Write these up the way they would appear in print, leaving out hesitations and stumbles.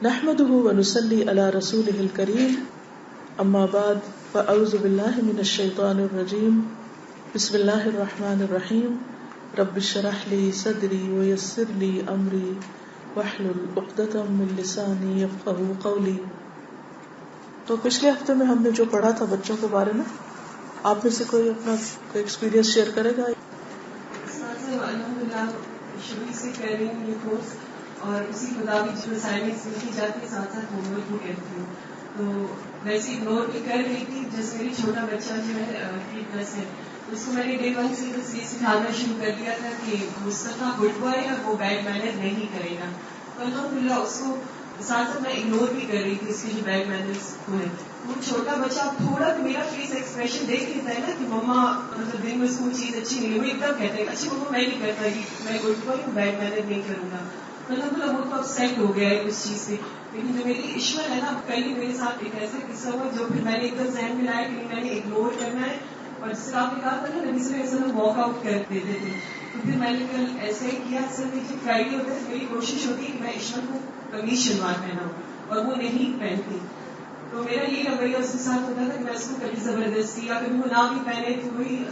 نحمده ونصلي على رسوله الكريم اما بعد فاعوذ بالله من الشيطان الرجيم بسم الله الرحمن الرحيم رب اشرح لي صدري ويسر لي امري واحلل عقدة من لساني يفقهوا قولي. تو پچھلے ہفتے میں ہم نے جو پڑھا تھا بچوں کے بارے میں، آپ میں سے کوئی اپنا ایکسپیرینس شیئر کرے گا؟ الحمدللہ شروع سے کر رہی ہوں یہ کورس، اور اسی مطابق جو اسائنمنٹس لکھی جاتی ہے ساتھ ساتھ ہوم ورک بھی کرتی ہوں. تو ویسے اگنور بھی کر رہی تھی. جیسے میری چھوٹا بچہ جو ہے 3+ ہے، اس کو میں نے Day 1 سے بس یہ سکھانا شروع کر دیا تھا کہ مصطفیٰ گڈ بوائے ہے، وہ بیڈ مینر نہیں کرے گا. تو الحمدللہ اس کو ساتھ ساتھ میں اگنور بھی کر رہی تھی اس کے جو بیڈ مینرس ہوئے. وہ چھوٹا بچہ تھوڑا بھی میرا فیس ایکسپریشن دیکھ لیتا ہے نا کہ مما مطلب دن میں اس کو چیز اچھی نہیں، وہ ایک دم کہتے ہیں اچھی مما میں نہیں کرتا، میں گڈ بوائے ہوں، بیڈ مینر نہیں کروں گا. مطلب وہ تو اپسیٹ ہو گیا ہے اس چیز سے. لیکن جو میری ایشور ہے نا، کل ہی میرے ساتھ ایک ایسا قصہ ہوا جو پھر میں نے ایک دم ذہن میں لایا کہ میں نے اگنور کرنا ہے. اور جس طرح آپ نے کہا تھا نا نبی صلی اللہ علیہ وسلم واک آؤٹ کر دیتے تھے، تو پھر میں نے کل ایسا ہی کیا. اصل میں جو فرائیڈے ہوتا ہے میری کوشش ہوتی ہے کہ میں ایشور کو قمیص شلوار پہناؤں، اور وہ نہیں پہنتی. تو میرا یہی رویہ اس کے ساتھ ہوتا تھا کہ میں اس کو کبھی زبردستی یا کبھی وہ نہ بھی پہنے تو وہی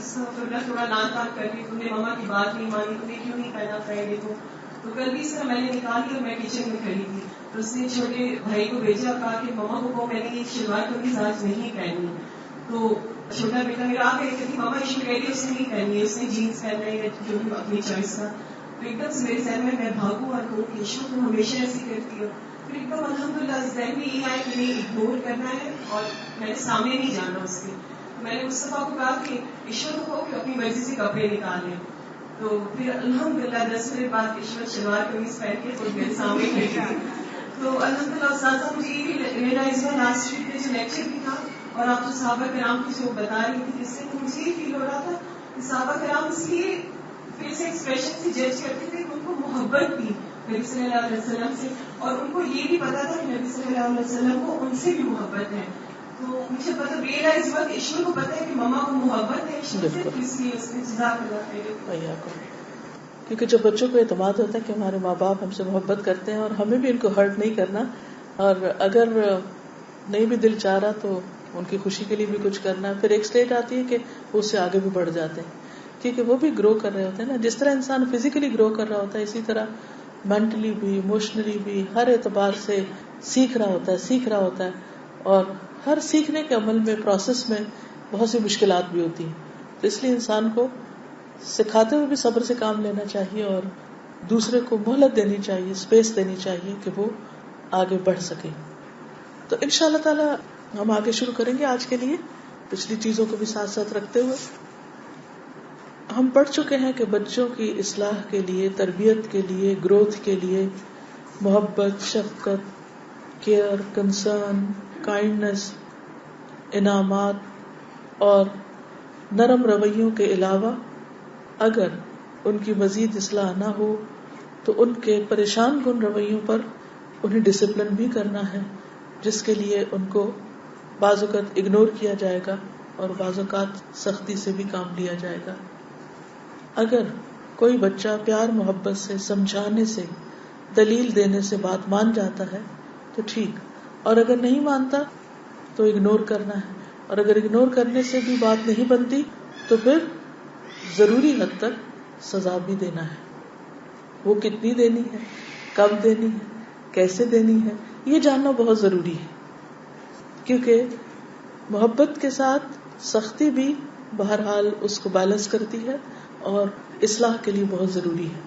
تھوڑا لان تان کر کے تم نے مما کی بات نہیں مانی، تم نے کیوں نہیں پہنا فرائیڈے کو. تو کل بھی اس طرح میں نے نکالی اور میں کچن میں کھڑی تھی. تو اس نے چھوٹے بھائی کو بھیجا اور کہا کہ مما کو میں نے یہ شلوار قمیض آج نہیں پہنی. تو چھوٹا بیٹا میرا آ گیا کہ مما ایشو کہہ رہی اس نے نہیں پہنی ہے، اس نے جینس پہننا ہے جو بھی اپنی چوائس کا. تو ایک دم سے میرے ذہن میں بھاگوں اور کہوں کہ ایشو تم ہمیشہ ایسی کرتی ہو. پھر ایک دم الحمدللہ ذہن میں یہ آئے کہ نہیں اگنور کرنا ہے، اور میں نے سامنے نہیں جانا اس کے. میں نے مصطفیٰ کو کہا کہ ایشور کو کہ اپنی مرضی سے کپڑے نکال لیں. تو پھر الحمدللہ 10 منٹ بعد ایشور شلوار قمیض پہن کے خود میرے سامنے کھڑی تھی. تو الحمدللہ اساتذہ مجھے یہ بھی ریئلائز ہوا لاسٹ ویک میں جو لیکچر بھی تھا اور آپ جو صحابہ کرام کی جو بتا رہی تھی، جس سے مجھے یہ فیل ہو رہا تھا کہ صحابہ کرام اس لیے فیس ایکسپریشن سے جج کرتے تھے کہ ان کو محبت تھی نبی صلی اللہ علیہ وسلم سے، اور ان کو یہ بھی پتا تھا کہ نبی صلی اللہ علیہ وسلم کو ان سے بھی محبت ہے. تو مجھے پتا ریئلائز ہوا کہ ایشور کو پتا ہے کہ مما کو محبت ہے ایشور سے، اس لیے اس نے جزاک اللہ خیر. کیونکہ جب بچوں کو اعتماد ہوتا ہے کہ ہمارے ماں باپ ہم سے محبت کرتے ہیں اور ہمیں بھی ان کو ہرٹ نہیں کرنا، اور اگر نہیں بھی دل چاہ رہا تو ان کی خوشی کے لیے بھی کچھ کرنا، پھر ایک سٹیج آتی ہے کہ وہ اس سے آگے بھی بڑھ جاتے ہیں. کیونکہ وہ بھی گرو کر رہے ہوتے ہیں نا. جس طرح انسان فزیکلی گرو کر رہا ہوتا ہے، اسی طرح مینٹلی بھی، ایموشنلی بھی، ہر اعتبار سے سیکھ رہا ہوتا ہے. اور ہر سیکھنے کے عمل میں، پروسیس میں بہت سی مشکلات بھی ہوتی ہیں. تو اس لیے انسان کو سکھاتے ہوئے بھی صبر سے کام لینا چاہیے، اور دوسرے کو مہلت دینی چاہیے، اسپیس دینی چاہیے کہ وہ آگے بڑھ سکے. تو انشاءاللہ تعالی ہم آگے شروع کریں گے. آج کے لیے پچھلی چیزوں کو بھی ساتھ ساتھ رکھتے ہوئے ہم پڑھ چکے ہیں کہ بچوں کی اصلاح کے لیے، تربیت کے لیے، گروتھ کے لیے محبت، شفقت، کیئر، کنسرن، کائنڈنس، انعامات اور نرم رویوں کے علاوہ اگر ان کی مزید اصلاح نہ ہو تو ان کے پریشان کن رویوں پر انہیں ڈسپلن بھی کرنا ہے، جس کے لیے ان کو بعض اوقات اگنور کیا جائے گا اور بعض اوقات سختی سے بھی کام لیا جائے گا. اگر کوئی بچہ پیار محبت سے، سمجھانے سے، دلیل دینے سے بات مان جاتا ہے تو ٹھیک، اور اگر نہیں مانتا تو اگنور کرنا ہے. اور اگر اگنور کرنے سے بھی بات نہیں بنتی تو پھر ضروری حد تک سزا بھی دینا ہے. وہ کتنی دینی ہے، کب دینی ہے، کیسے دینی ہے، یہ جاننا بہت ضروری ہے. کیونکہ محبت کے ساتھ سختی بھی بہرحال اس کو بیلنس کرتی ہے اور اصلاح کے لیے بہت ضروری ہے.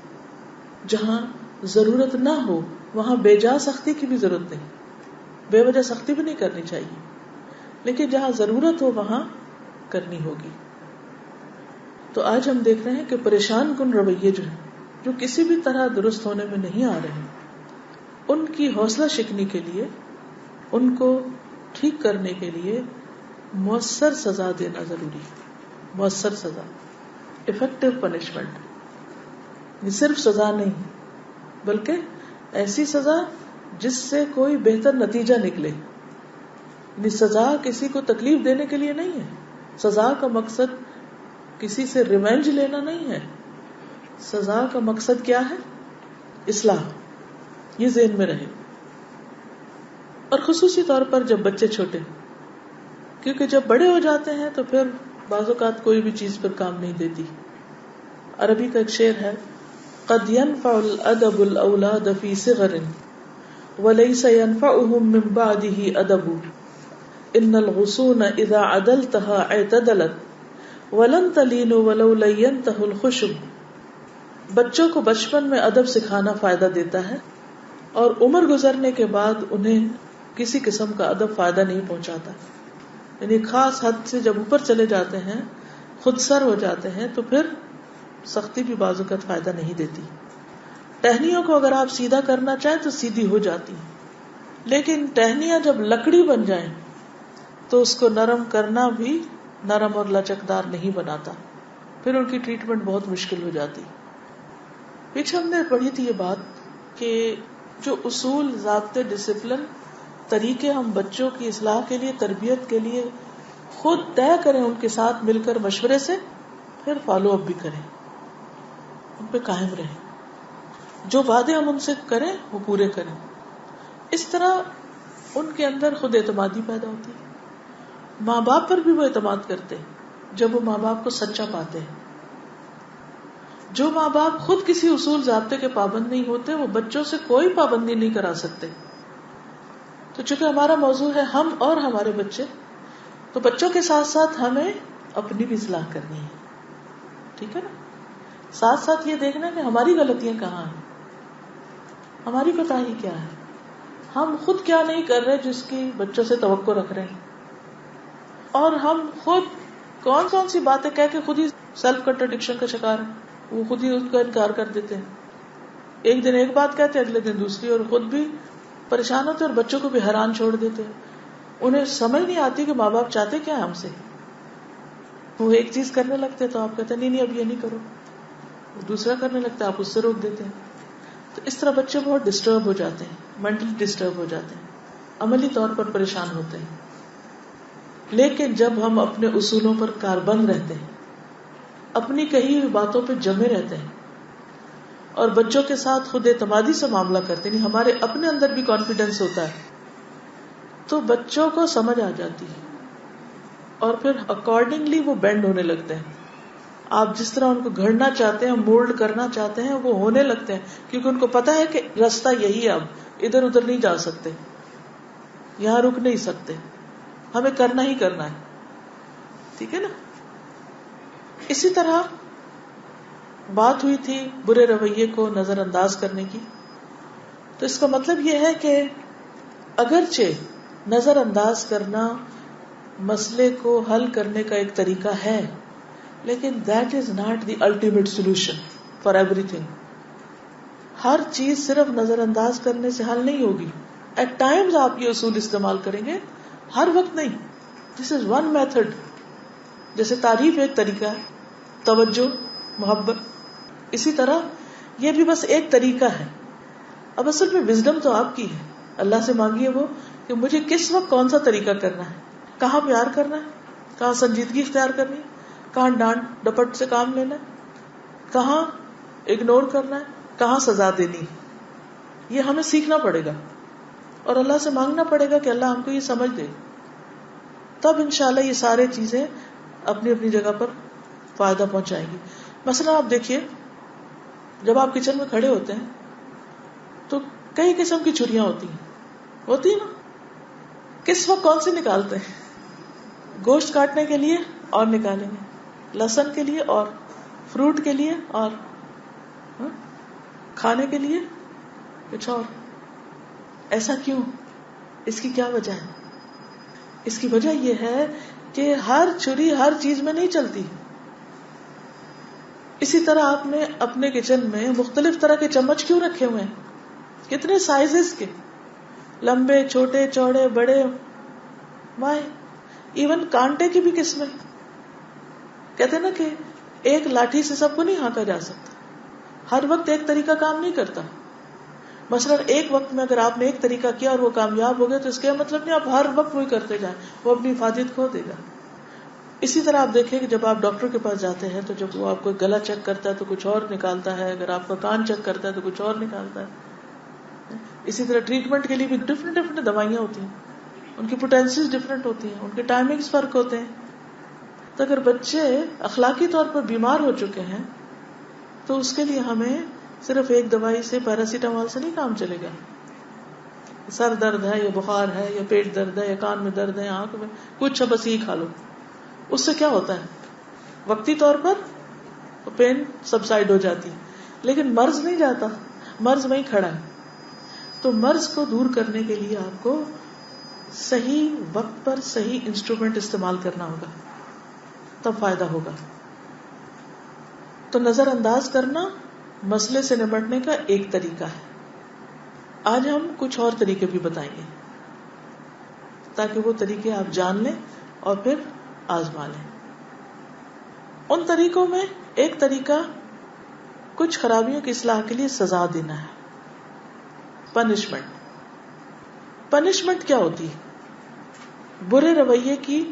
جہاں ضرورت نہ ہو وہاں بے جا سختی کی بھی ضرورت نہیں، بے وجہ سختی بھی نہیں کرنی چاہیے، لیکن جہاں ضرورت ہو وہاں کرنی ہوگی. تو آج ہم دیکھ رہے ہیں کہ پریشان کن رویے جو کسی بھی طرح درست ہونے میں نہیں آ رہے، ان کی حوصلہ شکنی کے لیے، ان کو ٹھیک کرنے کے لیے مؤثر سزا دینا ضروری ہے. مؤثر سزا، افیکٹو پنشمنٹ. یہ صرف سزا نہیں بلکہ ایسی سزا جس سے کوئی بہتر نتیجہ نکلے. یعنی سزا کسی کو تکلیف دینے کے لیے نہیں ہے. سزا کا مقصد کسی سے ریونج لینا نہیں ہے. سزا کا مقصد کیا ہے؟ اصلاح. یہ ذہن میں رہے. اور خصوصی طور پر جب بچے چھوٹے، کیونکہ جب بڑے ہو جاتے ہیں تو پھر بعض اوقات کوئی بھی چیز پر کام نہیں دیتی. عربی کا ایک شعر ہے، قد ينفع الادب الاولاد في صغر وليس ينفعهم من بعده ادب ان الغصون اذا عدلتها اعتدلت ولن تلين ولو لينته الخشب. بچوں کو بچپن میں ادب سکھانا فائدہ دیتا ہے، اور عمر گزرنے کے بعد انہیں کسی قسم کا ادب فائدہ نہیں پہنچاتا. یعنی خاص حد سے جب اوپر چلے جاتے ہیں، خود سر ہو جاتے ہیں، تو پھر سختی بھی بعض اوقات فائدہ نہیں دیتی. ٹہنیوں کو اگر آپ سیدھا کرنا چاہیں تو سیدھی ہو جاتی، لیکن ٹہنیاں جب لکڑی بن جائیں تو اس کو نرم کرنا بھی نرم اور لچکدار نہیں بناتا، پھر ان کی ٹریٹمنٹ بہت مشکل ہو جاتی. پیچھے ہم نے پڑھی تھی یہ بات کہ جو اصول، ضابطے، ڈسپلن، طریقے ہم بچوں کی اصلاح کے لیے، تربیت کے لیے خود طے کریں، ان کے ساتھ مل کر مشورے سے، پھر فالو اپ بھی کریں، ان پہ قائم رہیں، جو وعدے ہم ان سے کریں وہ پورے کریں. اس طرح ان کے اندر خود اعتمادی پیدا ہوتی ہے. ماں باپ پر بھی وہ اعتماد کرتے ہیں جب وہ ماں باپ کو سچا پاتے ہیں. جو ماں باپ خود کسی اصول ضابطے کے پابند نہیں ہوتے، وہ بچوں سے کوئی پابندی نہیں کرا سکتے. تو چونکہ ہمارا موضوع ہے ہم اور ہمارے بچے، تو بچوں کے ساتھ ساتھ ہمیں اپنی بھی اصلاح کرنی ہے. ٹھیک ہے نا؟ ساتھ ساتھ یہ دیکھنا کہ ہماری غلطیاں کہاں ہیں، ہماری کوتاہی کیا ہے، ہم خود کیا نہیں کر رہے جس کی بچوں سے توقع رکھ رہے ہیں، اور ہم خود کون کون سی باتیں کہہ کے خود ہی سیلف کنٹرڈکشن کا شکار ہیں. وہ خود ہی اس کا انکار کر دیتے ہیں، ایک دن ایک بات کہتے ہیں، اگلے دن دوسری، اور خود بھی پریشان ہوتے اور بچوں کو بھی حیران چھوڑ دیتے ہیں. انہیں سمجھ نہیں آتی کہ ماں باپ چاہتے کیا ہے ہم سے. وہ ایک چیز کرنے لگتے تو آپ کہتے ہیں نہیں اب یہ نہیں کرو، وہ دوسرا کرنے لگتا آپ اس سے روک دیتے ہیں. تو اس طرح بچے بہت ڈسٹرب ہو جاتے ہیں، مینٹلی ڈسٹرب ہو جاتے ہیں، عملی طور پر پریشان ہوتے ہیں. لیکن جب ہم اپنے اصولوں پر کاربند رہتے ہیں، اپنی کہی ہوئی باتوں پہ جمے رہتے ہیں، اور بچوں کے ساتھ خود اعتمادی سے معاملہ کرتے ہیں، ہمارے اپنے اندر بھی کانفیڈنس ہوتا ہے، تو بچوں کو سمجھ آ جاتی ہے، اور پھر اکارڈنگلی وہ بینڈ ہونے لگتے ہیں. آپ جس طرح ان کو گھڑنا چاہتے ہیں، مولڈ کرنا چاہتے ہیں، وہ ہونے لگتے ہیں، کیونکہ ان کو پتا ہے کہ راستہ یہی ہے، اب ادھر ادھر نہیں جا سکتے، یہاں رک نہیں سکتے، ہمیں کرنا ہی کرنا ہے. ٹھیک ہے نا؟ اسی طرح بات ہوئی تھی برے رویے کو نظر انداز کرنے کی. تو اس کا مطلب یہ ہے کہ اگرچہ نظر انداز کرنا مسئلے کو حل کرنے کا ایک طریقہ ہے، لیکن that is not the ultimate solution for everything. ہر چیز صرف نظر انداز کرنے سے حل نہیں ہوگی. At times آپ یہ اصول استعمال کریں گے، ہر وقت نہیں. This is one method. جیسے تعریف ایک طریقہ ہے، توجہ، محبت، اسی طرح یہ بھی بس ایک طریقہ ہے. اب اصل میں وزڈم تو آپ کی ہے، اللہ سے مانگیے وہ کہ مجھے کس وقت کون سا طریقہ کرنا ہے، کہاں پیار کرنا ہے، کہاں سنجیدگی اختیار کرنی ہے، کہاں ڈانٹ ڈپٹ سے کام لینا ہے، کہاں اگنور کرنا ہے، کہاں سزا دینی. یہ ہمیں سیکھنا پڑے گا اور اللہ سے مانگنا پڑے گا کہ اللہ ہم کو یہ سمجھ دے. تب انشاءاللہ یہ سارے چیزیں اپنی اپنی جگہ پر فائدہ پہنچائیں گی. مثلا آپ دیکھیے، جب آپ کچن میں کھڑے ہوتے ہیں تو کئی قسم کی چھریاں ہوتی ہیں نا. کس وقت کون سی نکالتے ہیں؟ گوشت کاٹنے کے لیے اور نکالیں گے، لہسن کے لیے اور، فروٹ کے لیے اور، کھانے کے لیے کچھ اور. ایسا کیوں؟ اس کی کیا وجہ ہے؟ اس کی وجہ یہ ہے کہ ہر چھری ہر چیز میں نہیں چلتی. اسی طرح آپ نے اپنے کچن میں مختلف طرح کے چمچ کیوں رکھے ہوئے ہیں؟ کتنے سائزز کے، لمبے، چھوٹے، چوڑے، بڑے، وائے ایون کانٹے کی بھی قسمیں. کہتے ہیں نا کہ ایک لاٹھی سے سب کو نہیں ہانکا جا سکتا، ہر وقت ایک طریقہ کام نہیں کرتا. مثلا ایک وقت میں اگر آپ نے ایک طریقہ کیا اور وہ کامیاب ہو گیا تو اس کا مطلب نہیں آپ ہر وقت وہی کرتے جائیں، وہ اپنی حفاظت کھو دے گا. اسی طرح آپ دیکھیں کہ جب آپ ڈاکٹر کے پاس جاتے ہیں تو جب وہ آپ کو گلا چیک کرتا ہے تو کچھ اور نکالتا ہے، اگر آپ کا کان چیک کرتا ہے تو کچھ اور نکالتا ہے. اسی طرح ٹریٹمنٹ کے لیے بھی ڈفرینٹ دوائیاں ہوتی ہیں, ان کی پوٹینسیز ڈفرینٹ ہوتی ہیں, ان کے ٹائمنگز فرق ہوتے ہیں. تو اگر بچے اخلاقی طور پر بیمار ہو چکے ہیں تو اس کے لیے ہمیں صرف ایک دوائی سے, پیراسیٹامول سے نہیں کام چلے گا. سر درد ہے یا بخار ہے یا پیٹ درد ہے یا کان میں درد ہے یا آنکھ میں کچھ ہے, بس یہی کھا لو. اس سے کیا ہوتا ہے, وقتی طور پر پین سبسائڈ ہو جاتی, لیکن مرض نہیں جاتا, مرض وہیں کھڑا ہے. تو مرض کو دور کرنے کے لیے آپ کو صحیح وقت پر صحیح انسٹرومنٹ استعمال کرنا ہوگا, تب فائدہ ہوگا. تو نظر انداز کرنا مسئلے سے نمٹنے کا ایک طریقہ ہے. آج ہم کچھ اور طریقے بھی بتائیں گے تاکہ وہ طریقے آپ جان لیں اور پھر آزما لیں. ان طریقوں میں ایک طریقہ کچھ خرابیوں کی اصلاح کے لیے سزا دینا ہے, پنشمنٹ. پنشمنٹ کیا ہوتی ہے؟ برے رویے کی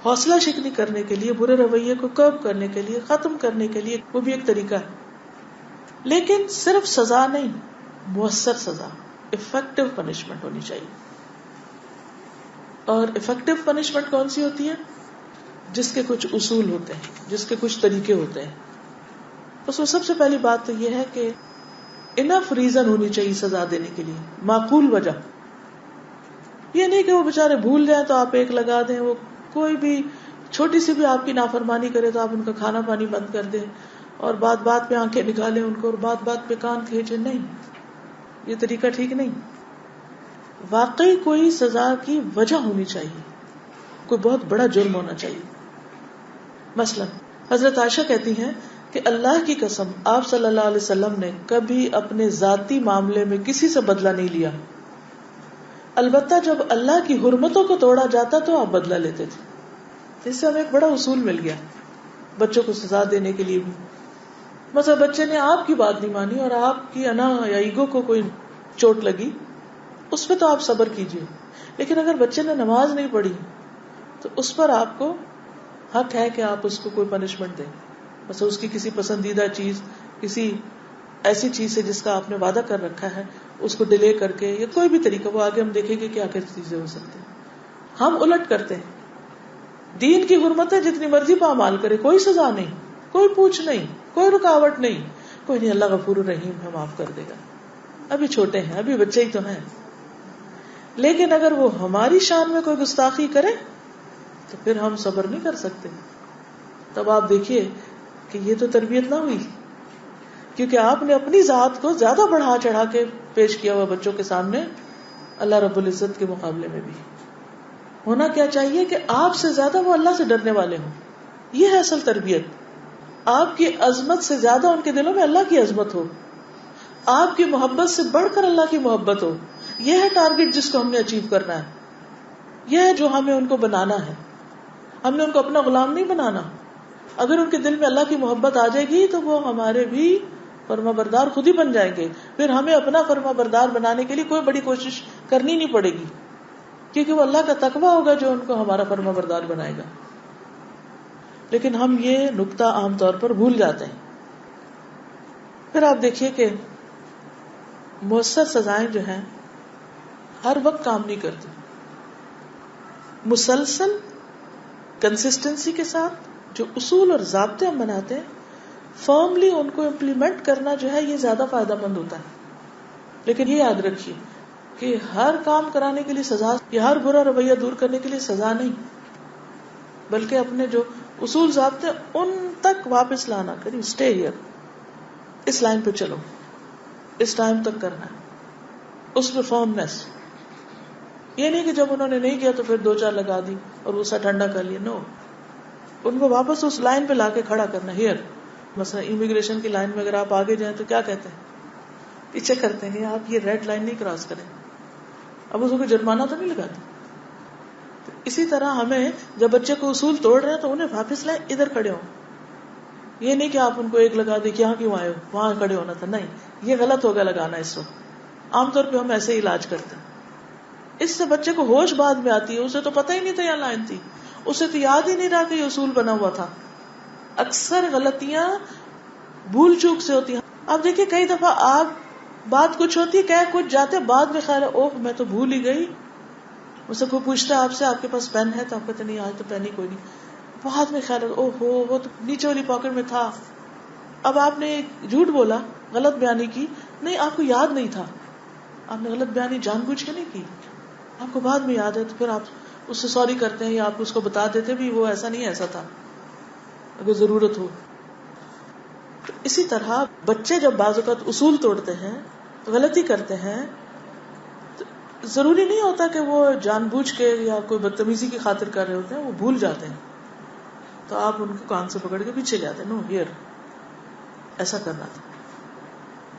حوصلہ شکنی کرنے کے لیے, برے رویے کو کرب کرنے کے لیے, ختم کرنے کے لیے, وہ بھی ایک طریقہ ہے. لیکن صرف سزا نہیں, مؤثر سزا, افیکٹو پنشمنٹ ہونی چاہیے. اور افیکٹو پنشمنٹ کون سی ہوتی ہے؟ جس کے کچھ اصول ہوتے ہیں, جس کے کچھ طریقے ہوتے ہیں. اس میں سب سے پہلی بات تو یہ ہے کہ انف ریزن ہونی چاہیے سزا دینے کے لیے, معقول وجہ. یہ نہیں کہ وہ بےچارے بھول جائیں تو آپ ایک لگا دیں, وہ کوئی بھی چھوٹی سی بھی آپ کی نافرمانی کرے تو آپ ان کا کھانا پانی بند کر دیں اور بات بات پہ آنکھیں نکالیں ان کو اور بات بات پہ کان کھینچیں. نہیں, یہ طریقہ ٹھیک نہیں. واقعی کوئی سزا کی وجہ ہونی چاہیے, کوئی بہت بڑا جرم ہونا چاہیے. مثلا حضرت عائشہ کہتی ہیں کہ اللہ کی قسم آپ صلی اللہ علیہ وسلم نے کبھی اپنے ذاتی معاملے میں کسی سے بدلہ نہیں لیا, البتہ جب اللہ کی حرمتوں کو توڑا جاتا تو آپ بدلہ لیتے تھے. اس سے ہمیں ایک بڑا اصول مل گیا بچوں کو سزا دینے کے لیے بھی. مثلا بچے نے آپ کی بات نہیں مانی اور آپ کی انا یا ایگو کو کوئی چوٹ لگی, اس پہ تو آپ صبر کیجئے. لیکن اگر بچے نے نماز نہیں پڑھی تو اس پر آپ کو حق ہے کہ آپ اس کو کوئی پنشمنٹ دیں. مثلا اس کی کسی پسندیدہ چیز, کسی ایسی چیز سے جس کا آپ نے وعدہ کر رکھا ہے, اس کو ڈیلے کر کے, یا کوئی بھی طریقہ, وہ آگے ہم دیکھیں گے کیا کیا چیزیں ہو سکتی ہیں. ہم الٹ کرتے ہیں, دین کی حرمتیں جتنی مرضی پامال کرے, کوئی سزا نہیں, کوئی پوچھ نہیں, کوئی رکاوٹ نہیں, کوئی نہیں, اللہ غفور الرحیم ہے, معاف کر دے گا, ابھی چھوٹے ہیں, ابھی بچے ہی تو ہیں. لیکن اگر وہ ہماری شان میں کوئی گستاخی کرے تو پھر ہم صبر نہیں کر سکتے. تب آپ دیکھیے کہ یہ تو تربیت نہ ہوئی, کیونکہ آپ نے اپنی ذات کو زیادہ بڑھا چڑھا کے پیش کیا ہوا بچوں کے سامنے اللہ رب العزت کے مقابلے میں بھی. ہونا کیا چاہیے کہ آپ سے زیادہ وہ اللہ سے ڈرنے والے ہوں. یہ ہے اصل تربیت. آپ کی عظمت سے زیادہ ان کے دلوں میں اللہ کی عظمت ہو, آپ کی محبت سے بڑھ کر اللہ کی محبت ہو. یہ ہے ٹارگٹ جس کو ہم نے اچیو کرنا ہے. یہ ہے جو ہمیں ان کو بنانا ہے. ہم نے ان کو اپنا غلام نہیں بنانا. اگر ان کے دل میں اللہ کی محبت آ جائے گی تو وہ ہمارے بھی فرما بردار خود ہی بن جائیں گے. پھر ہمیں اپنا فرما بردار بنانے کے لیے کوئی بڑی کوشش کرنی نہیں پڑے گی, کیونکہ وہ اللہ کا تقویٰ ہوگا جو ان کو ہمارا فرما بردار بنائے گا. لیکن ہم یہ نقطہ عام طور پر بھول جاتے ہیں. پھر آپ دیکھیے کہ مؤثر سزائیں جو ہیں ہر وقت کام نہیں کرتی. مسلسل کنسسٹنسی کے ساتھ جو اصول اور ضابطے ہم بناتے ہیں, فرملی ان کو امپلیمنٹ کرنا جو ہے یہ زیادہ فائدہ مند ہوتا ہے. لیکن یہ یاد رکھیے کہ ہر کام کرانے کے لیے سزا یا ہر برا رویہ دور کرنے کے لیے سزا نہیں, بلکہ اپنے جو اصول ضابطے ان تک واپس لانا. کریے اسٹے ہیئر, اس لائن پہ چلو, اس ٹائم تک کرنا ہے, اس پہ فرمنس. یہ نہیں کہ جب انہوں نے نہیں کیا تو پھر 2-4 لگا دی اور غصہ ٹھنڈا کر لیا. نو, ان کو واپس اس لائن پہ لا کے کھڑا کرنا. ہیئر مثلا امیگریشن کی لائن میں اگر آپ آگے جائیں تو کیا کہتے ہیں, پیچھے کرتے ہیں, آپ یہ ریڈ لائن نہیں کراس کریں. اب اس کو جرمانہ تو نہیں لگاتے. تو اسی طرح ہمیں جب بچے کو اصول توڑ رہے ہیں تو انہیں واپس لائیں, ادھر کھڑے ہوں. یہ نہیں کہ آپ ان کو ایک لگا دیں کہ یہاں کیوں آئے ہو, وہاں کھڑے ہونا تھا. نہیں, یہ غلط ہوگا لگانا اس وقت. عام طور پہ ہم ایسے علاج کرتے ہیں. اس سے بچے کو ہوش بعد میں آتی ہے, اسے تو پتہ ہی نہیں تھا یہ لائن تھی, اسے تو یاد ہی نہیں رہا کہ یہ اصول بنا ہوا تھا. اکثر غلطیاں بھول چوک سے ہوتی ہیں. آپ دیکھیے کئی دفعہ آپ بات کچھ ہوتی ہے، کہہ کچھ جاتے، بعد میں خیال ہے اوہ میں تو بھول ہی گئی. مجھ سے کوئی پوچھتا ہے آپ سے آپ کے پاس پین ہے تو آپ کہتے نہیں آج تو پین ہی کوئی نہیں. بعد میں خیال ہے اوہ ہو وہ تو نیچے والی پاکٹ میں تھا. اب آپ نے جھوٹ بولا، غلط بیانی کی، نہیں آپ کو یاد نہیں تھا، آپ نے غلط بیانی جان بوجھ کے نہیں کی، آپ کو بعد میں یاد ہے تو پھر آپ اس سے سوری کرتے ہیں یا آپ اس کو بتا دیتے بھی وہ ایسا نہیں ایسا تھا اگر ضرورت ہو. تو اسی طرح بچے جب بعض اوقات اصول توڑتے ہیں، غلطی کرتے ہیں، تو ضروری نہیں ہوتا کہ وہ جان بوجھ کے یا کوئی بدتمیزی کی خاطر کر رہے ہوتے ہیں، وہ بھول جاتے ہیں تو آپ ان کو کان سے پکڑ کے پیچھے لے آتے ہیں، نو ہیئر ایسا کرنا تھا.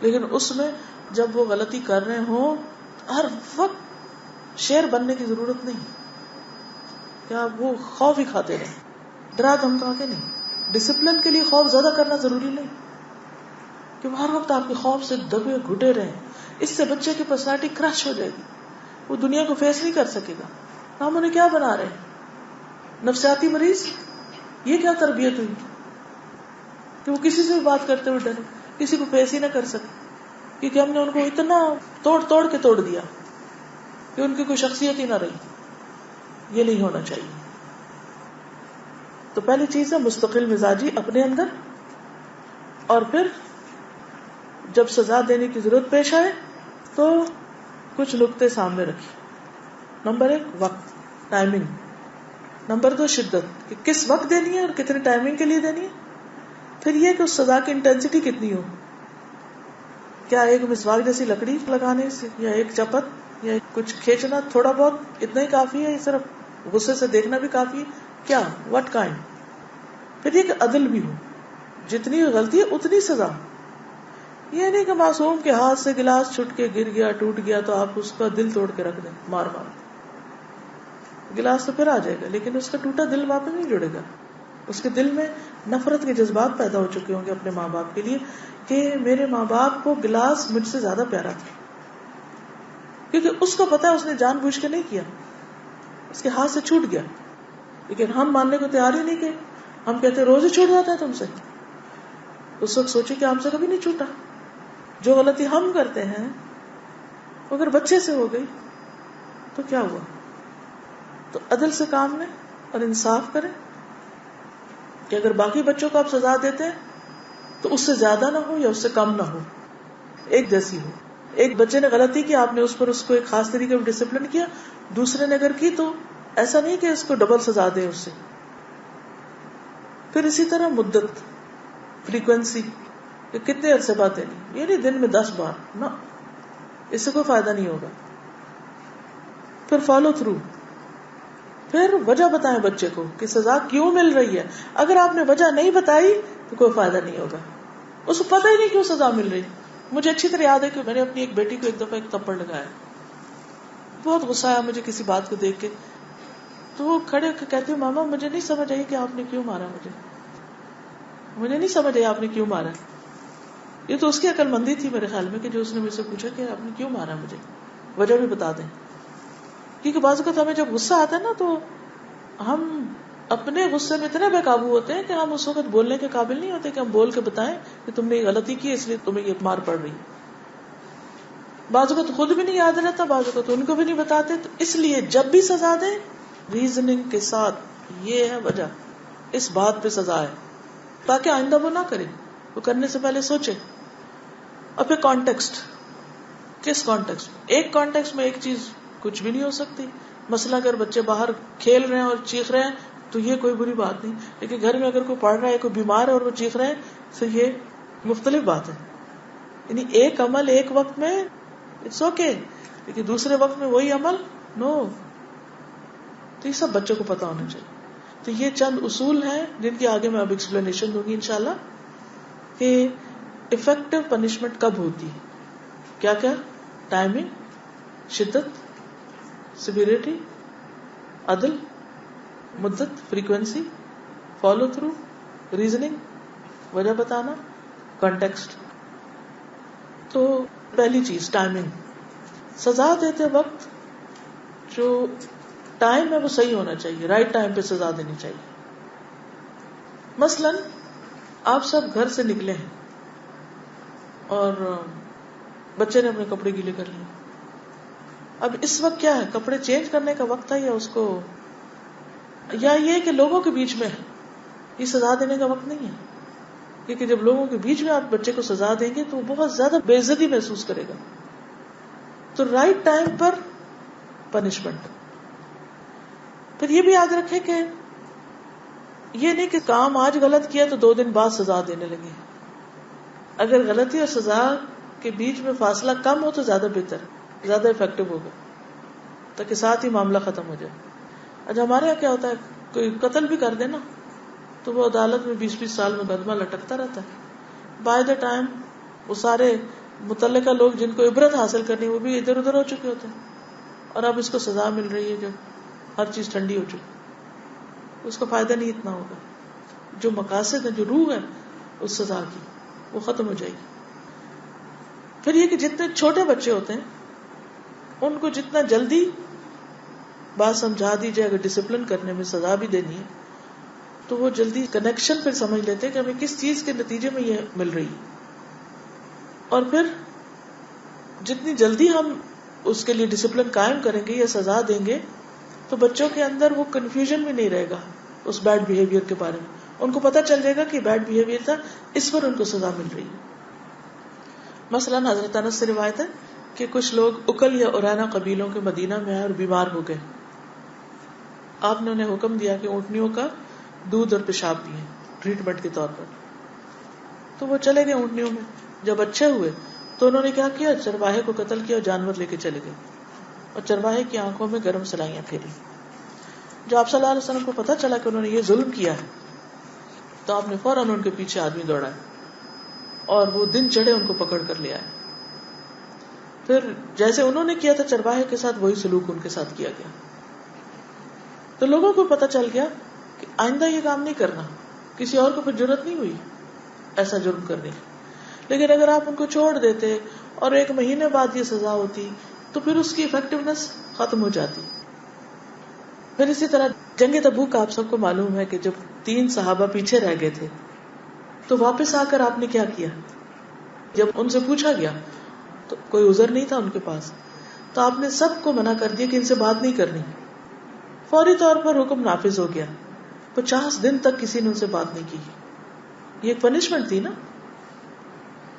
لیکن اس میں جب وہ غلطی کر رہے ہوں ہر وقت شیر بننے کی ضرورت نہیں کہ آپ وہ خوف ہی کھاتے رہیں، ڈرا دھمکا کے نہیں. ڈسپلن کے لیے خوف زیادہ کرنا ضروری نہیں کہ وہ ہر وقت آپ کے خوف سے دبے گھٹے رہیں. اس سے بچے کی پرسنالٹی کرش ہو جائے گی، وہ دنیا کو فیس نہیں کر سکے گا. ہم انہیں کیا بنا رہے ہیں؟ نفسیاتی مریض. یہ کیا تربیت ہوئی کہ وہ کسی سے بھی بات کرتے ہوئے ڈرے، کسی کو فیس ہی نہ کر سکے، کیونکہ ہم نے ان کو اتنا توڑ کے توڑ دیا کہ ان کی کوئی شخصیت ہی نہ رہی. یہ نہیں ہونا چاہیے. تو پہلی چیز ہے مستقل مزاجی اپنے اندر، اور پھر جب سزا دینے کی ضرورت پیش آئے تو کچھ نقطے سامنے رکھی. نمبر 1 وقت، ٹائمنگ. نمبر 2 شدت، کہ کس وقت دینی ہے اور کتنے ٹائمنگ کے لیے دینی ہے. پھر یہ کہ اس سزا کی انٹینسٹی کتنی ہو، کیا ایک مسواک جیسی لکڑی لگانے سے، یا ایک چپت، یا کچھ کھینچنا تھوڑا بہت اتنا ہی کافی ہے، یا صرف غصے سے دیکھنا بھی کافی ہے، کیا وٹ کائنڈ. پھر یہ کہ عدل بھی ہو، جتنی غلطی ہے اتنی سزا. یہ نہیں کہ معصوم کے ہاتھ سے گلاس چھٹ کے گر گیا ٹوٹ گیا تو آپ اس کا دل توڑ کے رکھ دیں مار مار. گلاس تو پھر آ جائے گا لیکن اس کا ٹوٹا دل واپس نہیں جڑے گا. اس کے دل میں نفرت کے جذبات پیدا ہو چکے ہوں گے اپنے ماں باپ کے لیے کہ میرے ماں باپ کو گلاس مجھ سے زیادہ پیارا تھا، کیونکہ اس کو پتا ہے اس نے جان بوجھ کے نہیں کیا، اس کے ہاتھ سے چھوٹ گیا. لیکن ہم ماننے کو تیار ہی نہیں کہ ہم کہتے روز ہی چھوٹ جاتا ہے تم سے. اس وقت سوچے کہ ہم سے کبھی نہیں چھوٹا. جو غلطی ہم کرتے ہیں اگر بچے سے ہو گئی تو کیا ہوا. تو عدل سے کام لیں اور انصاف کریں کہ اگر باقی بچوں کو آپ سزا دیتے ہیں تو اس سے زیادہ نہ ہو یا اس سے کم نہ ہو، ایک جیسی ہو. ایک بچے نے غلطی کی، آپ نے اس پر اس کو ایک خاص طریقے میں ڈسپلن کیا، دوسرے نے اگر کی تو ایسا نہیں کہ اس کو ڈبل سزا دے اس سے. پھر اسی طرح مدت، فریکوینسی، کہ کتنے عرصے بعد دینی، یہ نہیں دن میں 10 بار، نہ، اس سے کوئی فائدہ نہیں ہوگا. پھر فالو تھرو، پھر وجہ بتائیں بچے کو کہ سزا کیوں مل رہی ہے. اگر آپ نے وجہ نہیں بتائی تو کوئی فائدہ نہیں ہوگا. اس کو پتہ ہی نہیں کیوں سزا مل رہی. مجھے اچھی طرح یاد ہے کہ میں نے اپنی ایک بیٹی کو ایک دفعہ ایک تھپڑ لگایا، بہت غصہ آیا مجھے کسی بات کو دیکھ کے. تو وہ کھڑے ہو کے کہتی ہے ماما مجھے نہیں سمجھ آئی کہ آپ نے کیوں مارا، مجھے نہیں سمجھ آئی آپ نے کیوں مارا. یہ تو اس کی عقل مندی تھی میرے خیال میں کہ جو اس نے مجھ سے پوچھا کہ آپ نے کیوں مارا، مجھے وجہ بھی بتا دیں. کیونکہ بعض اوقات ہمیں جب غصہ آتا ہے نا تو ہم اپنے غصے میں اتنے بے قابو ہوتے ہیں کہ ہم اس وقت بولنے کے قابل نہیں ہوتے کہ ہم بول کے بتائیں کہ تم نے یہ غلطی کی اس لیے تمہیں یہ مار پڑ رہی. بعض اوقات خود بھی نہیں یاد رہتا، بعض اوقات ان کو بھی نہیں بتاتے. تو اس لیے جب بھی سزا دیں ریزننگ کے ساتھ، یہ ہے وجہ، اس بات پہ سزا ہے، تاکہ آئندہ وہ نہ کرے، وہ کرنے سے پہلے سوچے. اور پھر کانٹیکسٹ، کس کانٹیکسٹ میں. ایک کانٹیکسٹ میں ایک چیز کچھ بھی نہیں ہو سکتی. مثلا اگر بچے باہر کھیل رہے ہیں اور چیخ رہے ہیں تو یہ کوئی بری بات نہیں، لیکن گھر میں اگر کوئی پڑھ رہا ہے، کوئی بیمار ہے اور وہ چیخ رہے ہیں تو یہ مختلف بات ہے. یعنی ایک عمل ایک وقت میں اٹس اوکے، لیکن دوسرے وقت میں وہی عمل نو. تو یہ سب بچوں کو پتا ہونا چاہیے. تو یہ چند اصول ہیں جن کی آگے میں اب ایکسپلینیشن دوں گی انشاءاللہ، کہ افیکٹو پنشمنٹ کب ہوتی ہے، کیا کیا، ٹائمنگ، شدت، سیویریٹی، عدل، مدت، فریکوینسی، فالو تھرو، ریزننگ، وجہ بتانا، کانٹیکسٹ. تو پہلی چیز ٹائمنگ. سزا دیتے وقت جو ٹائم ہے وہ صحیح ہونا چاہیے، رائٹ ٹائم پہ سزا دینی چاہیے. مثلاً آپ سب گھر سے نکلے ہیں اور بچے نے اپنے کپڑے گیلے کر لیے. اب اس وقت کیا ہے, کپڑے چینج کرنے کا وقت ہے یا اس کو, یا یہ کہ لوگوں کے بیچ میں ہے, یہ سزا دینے کا وقت نہیں ہے. کیونکہ جب لوگوں کے بیچ میں آپ بچے کو سزا دیں گے تو وہ بہت زیادہ بے عزتی محسوس کرے گا. تو رائٹ ٹائم پر پنشمنٹ. پھر یہ بھی یاد رکھے کہ یہ نہیں کہ کام آج غلط کیا تو 2 دن بعد سزا دینے لگے. اگر غلطی اور سزا کے بیچ میں فاصلہ کم ہو تو زیادہ بہتر, زیادہ افیکٹو ہوگا, تاکہ ساتھ ہی معاملہ ختم ہو جائے. اچھا ہمارے یہاں کیا ہوتا ہے, کوئی قتل بھی کر دے نا تو وہ عدالت میں 20-20 سال مقدمہ لٹکتا رہتا ہے. بائی دا ٹائم وہ سارے متعلقہ لوگ جن کو عبرت حاصل کرنی وہ بھی ادھر ادھر ہو چکے ہوتے ہیں, اور اب اس کو سزا مل رہی ہے جب ہر چیز ٹھنڈی ہو چکی. اس کا فائدہ نہیں اتنا ہوگا. جو مقاصد ہے, جو روح ہے اس سزا کی, وہ ختم ہو جائے گی. پھر یہ کہ جتنے چھوٹے بچے ہوتے ہیں ان کو جتنا جلدی بات سمجھا دی جائے, اگر ڈسپلن کرنے میں سزا بھی دینی ہے تو وہ جلدی کنیکشن پھر سمجھ لیتے ہیں کہ ہمیں کس چیز کے نتیجے میں یہ مل رہی ہے. اور پھر جتنی جلدی ہم اس کے لیے ڈسپلن قائم کریں گے یا سزا دیں گے تو بچوں کے اندر وہ کنفیوژن بھی نہیں رہے گا اس بیڈ بیہیویئر کے بارے میں. ان کو پتا چل جائے گا کہ بیڈ بیہیویئر تھا, اس پر ان کو سزا مل رہی ہے. مثلاً حضرت انس سے روایت ہے کہ کچھ لوگ اکل یا ارینا قبیلوں کے مدینہ میں آئے اور بیمار ہو گئے. آپ نے انہیں حکم دیا کہ اونٹنیوں کا دودھ اور پیشاب پیئیں ٹریٹمنٹ کے طور پر. تو وہ چلے گئے اونٹنیوں میں. جب اچھے ہوئے تو انہوں نے کیا کیا, چرواہے کو قتل کیا اور جانور لے کے چلے گئے اور چرواہے کی آنکھوں میں گرم سلائیاں پھیری. جو آپ صلی اللہ علیہ وسلم کو پتا چلا کہ انہوں نے یہ ظلم کیا ہے تو آپ نے فوراً ان کے پیچھے آدمی دوڑائے اور وہ دن چڑھے ان کو پکڑ کر لے آئے. پھر جیسے انہوں نے کیا تھا چرواہے کے ساتھ وہی سلوک ان کے ساتھ کیا گیا. تو لوگوں کو پتا چل گیا کہ آئندہ یہ کام نہیں کرنا. کسی اور کو پھر جرأت نہیں ہوئی ایسا جرم کرنے کی. لیکن اگر آپ ان کو چھوڑ دیتے اور 1 مہینے بعد یہ سزا ہوتی تو پھر اس کی افیکٹونیس ختم ہو جاتی. پھر اسی طرح جنگ تبوک کا آپ سب کو معلوم ہے کہ جب 3 صحابہ پیچھے رہ گئے تھے تو واپس آ کر آپ نے کیا کیا. جب ان سے پوچھا گیا تو کوئی عذر نہیں تھا ان کے پاس, تو آپ نے سب کو منع کر دیا کہ ان سے بات نہیں کرنی. فوری طور پر حکم نافذ ہو گیا. 50 دن تک کسی نے ان سے بات نہیں کی. یہ ایک پنشمنٹ تھی نا,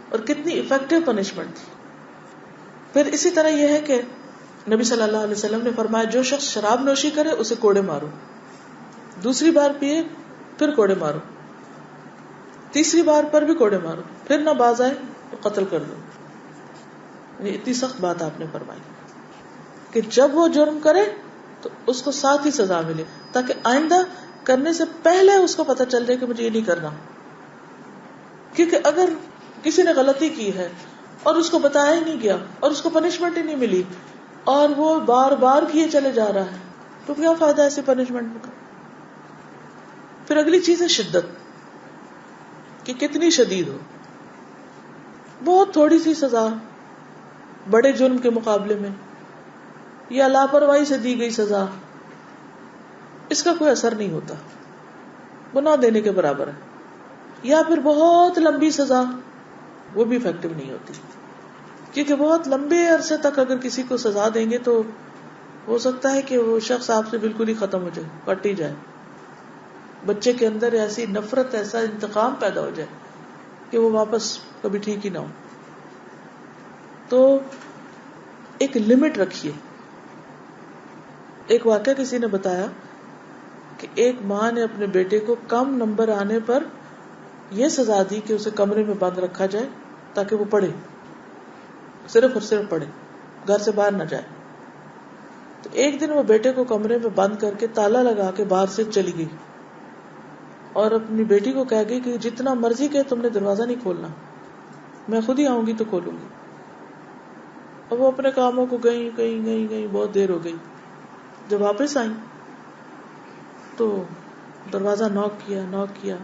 اور کتنی افیکٹو پنشمنٹ تھی. پھر اسی طرح یہ ہے کہ نبی صلی اللہ علیہ وسلم نے فرمایا جو شخص شراب نوشی کرے اسے کوڑے مارو, دوسری بار پیے پھر کوڑے مارو, تیسری بار پر بھی کوڑے مارو, پھر نہ باز آئے تو قتل کر دو. یعنی اتنی سخت بات آپ نے فرمائی کہ جب وہ جرم کرے تو اس کو ساتھ ہی سزا ملے, تاکہ آئندہ کرنے سے پہلے اس کو پتا چل جائے کہ مجھے یہ نہیں کرنا. کیونکہ اگر کسی نے غلطی کی ہے اور اس کو بتایا ہی نہیں گیا اور اس کو پنشمنٹ ہی نہیں ملی اور وہ بار بار کیے چلے جا رہا ہے تو کیا فائدہ ایسے پنشمنٹ کا. پھر اگلی چیز ہے شدت, کہ کتنی شدید ہو. بہت تھوڑی سی سزا بڑے جرم کے مقابلے میں, یا لاپرواہی سے دی گئی سزا, اس کا کوئی اثر نہیں ہوتا, وہ نہ دینے کے برابر ہے. یا پھر بہت لمبی سزا, وہ بھی افیکٹو نہیں ہوتی, کیونکہ بہت لمبے عرصے تک اگر کسی کو سزا دیں گے تو ہو سکتا ہے کہ وہ شخص آپ سے بالکل ہی ختم ہو جائے, کٹ ہی جائے. بچے کے اندر ایسی نفرت, ایسا انتقام پیدا ہو جائے کہ وہ واپس کبھی ٹھیک ہی نہ ہو. تو ایک لمٹ رکھیے. ایک واقعہ کسی نے بتایا کہ ایک ماں نے اپنے بیٹے کو کم نمبر آنے پر یہ سزا دی کہ اسے کمرے میں بند رکھا جائے تاکہ وہ پڑھے, صرف اور صرف پڑھے, گھر سے باہر نہ جائے. تو ایک دن وہ بیٹے کو کمرے میں بند کر کے تالا لگا کے باہر سے چلی گئی اور اپنی بیٹی کو کہہ گئی کہ جتنا مرضی کہ تم نے دروازہ نہیں کھولنا, میں خود ہی آؤں گی تو کھولوں گی. اور وہ اپنے کاموں کو گئی, بہت دیر ہو گئی. جب واپس آئی تو دروازہ نوک کیا.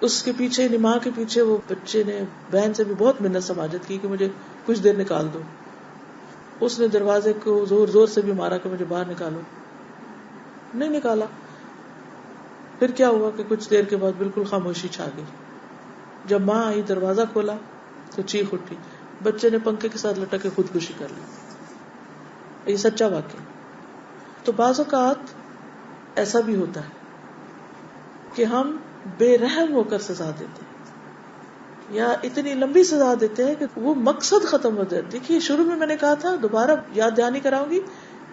اس کے پیچھے ماں کے پیچھے وہ بچے نے بہن سے بھی بہت منت سماجت کی کہ مجھے کچھ دیر نکال دو. اس نے دروازے کو زور زور سے بھی مارا کہ مجھے باہر نکالو, نہیں نکالا. پھر کیا ہوا کہ کچھ دیر کے بعد بالکل خاموشی چھا گئی. جب ماں آئی دروازہ کھولا تو چیخ اٹھی, بچے نے پنکھے کے ساتھ لٹک کے خودکشی کر لی. یہ سچا واقعہ. تو بعض اوقات ایسا بھی ہوتا ہے کہ ہم بے رحم ہو کر سزا دیتے ہیں یا اتنی لمبی سزا دیتے ہیں کہ وہ مقصد ختم ہو جائے. دیکھیے شروع میں نے کہا تھا, دوبارہ یاد دہانی کراؤں گی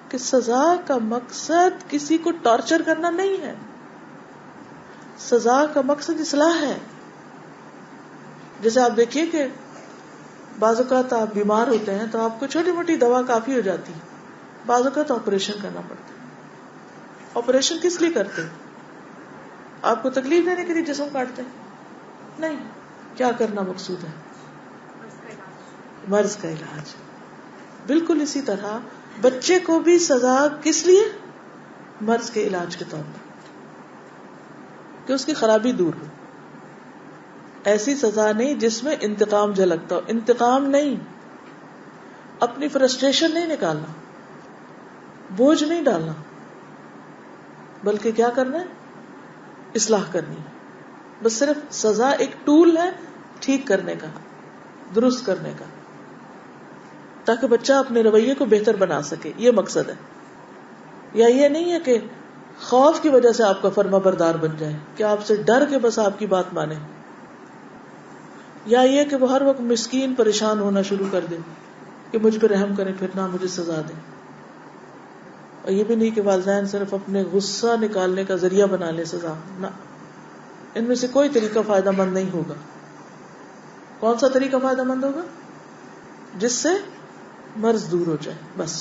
کہ سزا کا مقصد کسی کو ٹارچر کرنا نہیں ہے. سزا کا مقصد اصلاح ہے. جیسے آپ دیکھیے کہ بعض اوقات آپ بیمار ہوتے ہیں تو آپ کو چھوٹی موٹی دوا کافی ہو جاتی ہے, بعض اوقات آپریشن کرنا پڑتا ہے. آپریشن کس لیے کرتے ہیں؟ آپ کو تکلیف دینے کے لیے جسم کاٹتے ہیں؟ نہیں. کیا کرنا مقصود ہے؟ مرض کا علاج. بالکل اسی طرح بچے کو بھی سزا کس لیے؟ مرض کے علاج کے طور پر, کہ اس کی خرابی دور ہو. ایسی سزا نہیں جس میں انتقام جھلکتا ہو. انتقام نہیں, اپنی فرسٹریشن نہیں نکالنا, بوجھ نہیں ڈالنا, بلکہ کیا کرنا ہے؟ اصلاح کرنی ہے. بس صرف سزا ایک ٹول ہے ٹھیک کرنے کا, درست کرنے کا, تاکہ بچہ اپنے رویے کو بہتر بنا سکے. یہ مقصد ہے. یا یہ نہیں ہے کہ خوف کی وجہ سے آپ کا فرما بردار بن جائے, کہ آپ سے ڈر کے بس آپ کی بات مانے. یا یہ کہ وہ ہر وقت مسکین پریشان ہونا شروع کر دے کہ مجھ پہ رحم کریں پھر نہ مجھے سزا دیں. اور یہ بھی نہیں کہ والدین صرف اپنے غصہ نکالنے کا ذریعہ بنا لے سزا. نہ, ان میں سے کوئی طریقہ فائدہ مند نہیں ہوگا. کون سا طریقہ فائدہ مند ہوگا؟ جس سے مرض دور ہو جائے بس.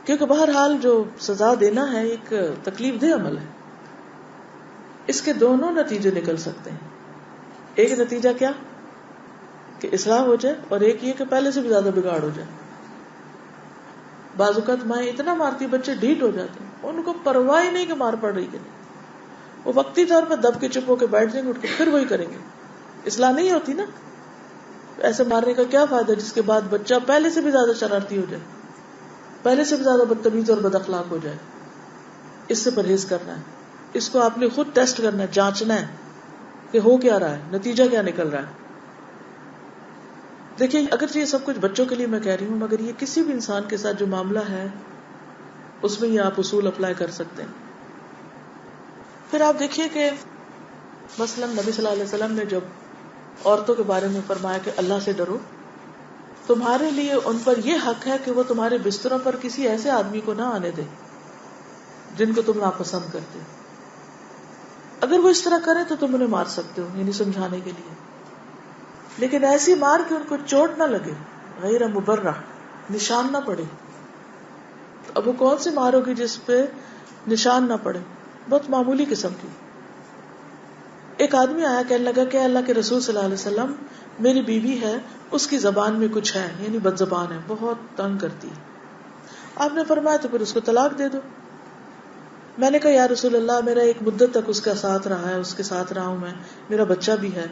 کیونکہ بہرحال جو سزا دینا ہے ایک تکلیف دہ عمل ہے. اس کے دونوں نتیجے نکل سکتے ہیں. ایک نتیجہ کیا کہ اصلاح ہو جائے, اور ایک یہ کہ پہلے سے بھی زیادہ بگاڑ ہو جائے. بعض اوقات مائیں اتنا مارتی بچے ڈھیٹ ہو جاتے ہیں, ان کو پرواہ ہی نہیں کہ مار پڑ رہی کہ نہیں. وہ وقتی طور پر دب کے چپ ہو کے بیٹھ جائیں گے, اٹھ کے پھر وہی کریں گے. اصلاح نہیں ہوتی نا. ایسے مارنے کا کیا فائدہ جس کے بعد بچہ پہلے سے بھی زیادہ شرارتی ہو جائے, پہلے سے بھی زیادہ بدتمیز اور بد اخلاق ہو جائے. اس سے پرہیز کرنا ہے. اس کو آپ نے خود ٹیسٹ کرنا ہے, جانچنا ہے کہ ہو کیا رہا ہے, نتیجہ کیا نکل رہا ہے. دیکھیں اگرچہ یہ سب کچھ بچوں کے لیے میں کہہ رہی ہوں, مگر یہ کسی بھی انسان کے ساتھ جو معاملہ ہے اس میں یہ آپ اصول اپلائی کر سکتے ہیں. پھر آپ دیکھیے کہ مثلا نبی صلی اللہ علیہ وسلم نے جب عورتوں کے بارے میں فرمایا کہ اللہ سے ڈرو, تمہارے لیے ان پر یہ حق ہے کہ وہ تمہارے بستروں پر کسی ایسے آدمی کو نہ آنے دے جن کو تم ناپسند کرتے. اگر وہ اس طرح کرے تو تم انہیں مار سکتے ہو, یعنی سمجھانے کے لیے, لیکن ایسی مار کہ ان کو چوٹ نہ لگے, غیر مبرح, نشان نہ پڑے. اب وہ کون سی مار ہوگی جس پہ نشان نہ پڑے؟ بہت معمولی قسم کی. ایک آدمی آیا کہنے لگا کہ اللہ کے رسول صلی اللہ علیہ وسلم, میری بیوی ہے, اس کی زبان میں کچھ ہے, یعنی بد زبان ہے, بہت تنگ کرتی ہے. آپ نے فرمایا تو پھر اس کو طلاق دے دو. میں نے کہا یا رسول اللہ, میرا ایک مدت تک اس کا ساتھ رہا ہے, اس کے ساتھ رہا ہوں میں, میرا بچہ بھی ہے.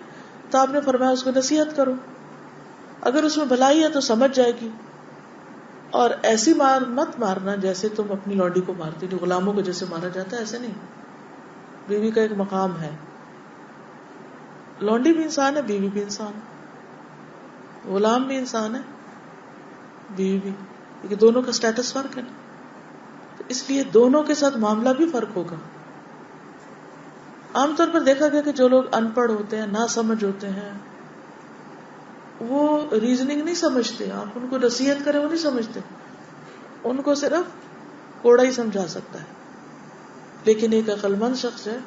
تو آپ نے فرمایا اس کو نصیحت کرو, اگر اس میں بھلائی ہے تو سمجھ جائے گی, اور ایسی مار مت مارنا جیسے تم اپنی لونڈی کو مارتی, جو غلاموں کو جیسے مارا جاتا ہے ایسے نہیں. بیوی کا ایک مقام ہے, لونڈی بھی انسان ہے, بیوی بھی انسان ہے, غلام بھی انسان ہے, بیوی بھی, کیونکہ دونوں کا سٹیٹس فرق ہے نا. تو اس لیے دونوں کے ساتھ معاملہ بھی فرق ہوگا. عام طور پر دیکھا گیا کہ جو لوگ ان پڑھ ہوتے ہیں, نہ سمجھ ہوتے ہیں, وہ ریزننگ نہیں سمجھتے. آپ ان کو نصیحت کریں وہ نہیں سمجھتے, ان کو صرف کوڑا ہی سمجھا سکتا ہے. لیکن ایک عقل مند شخص ہے,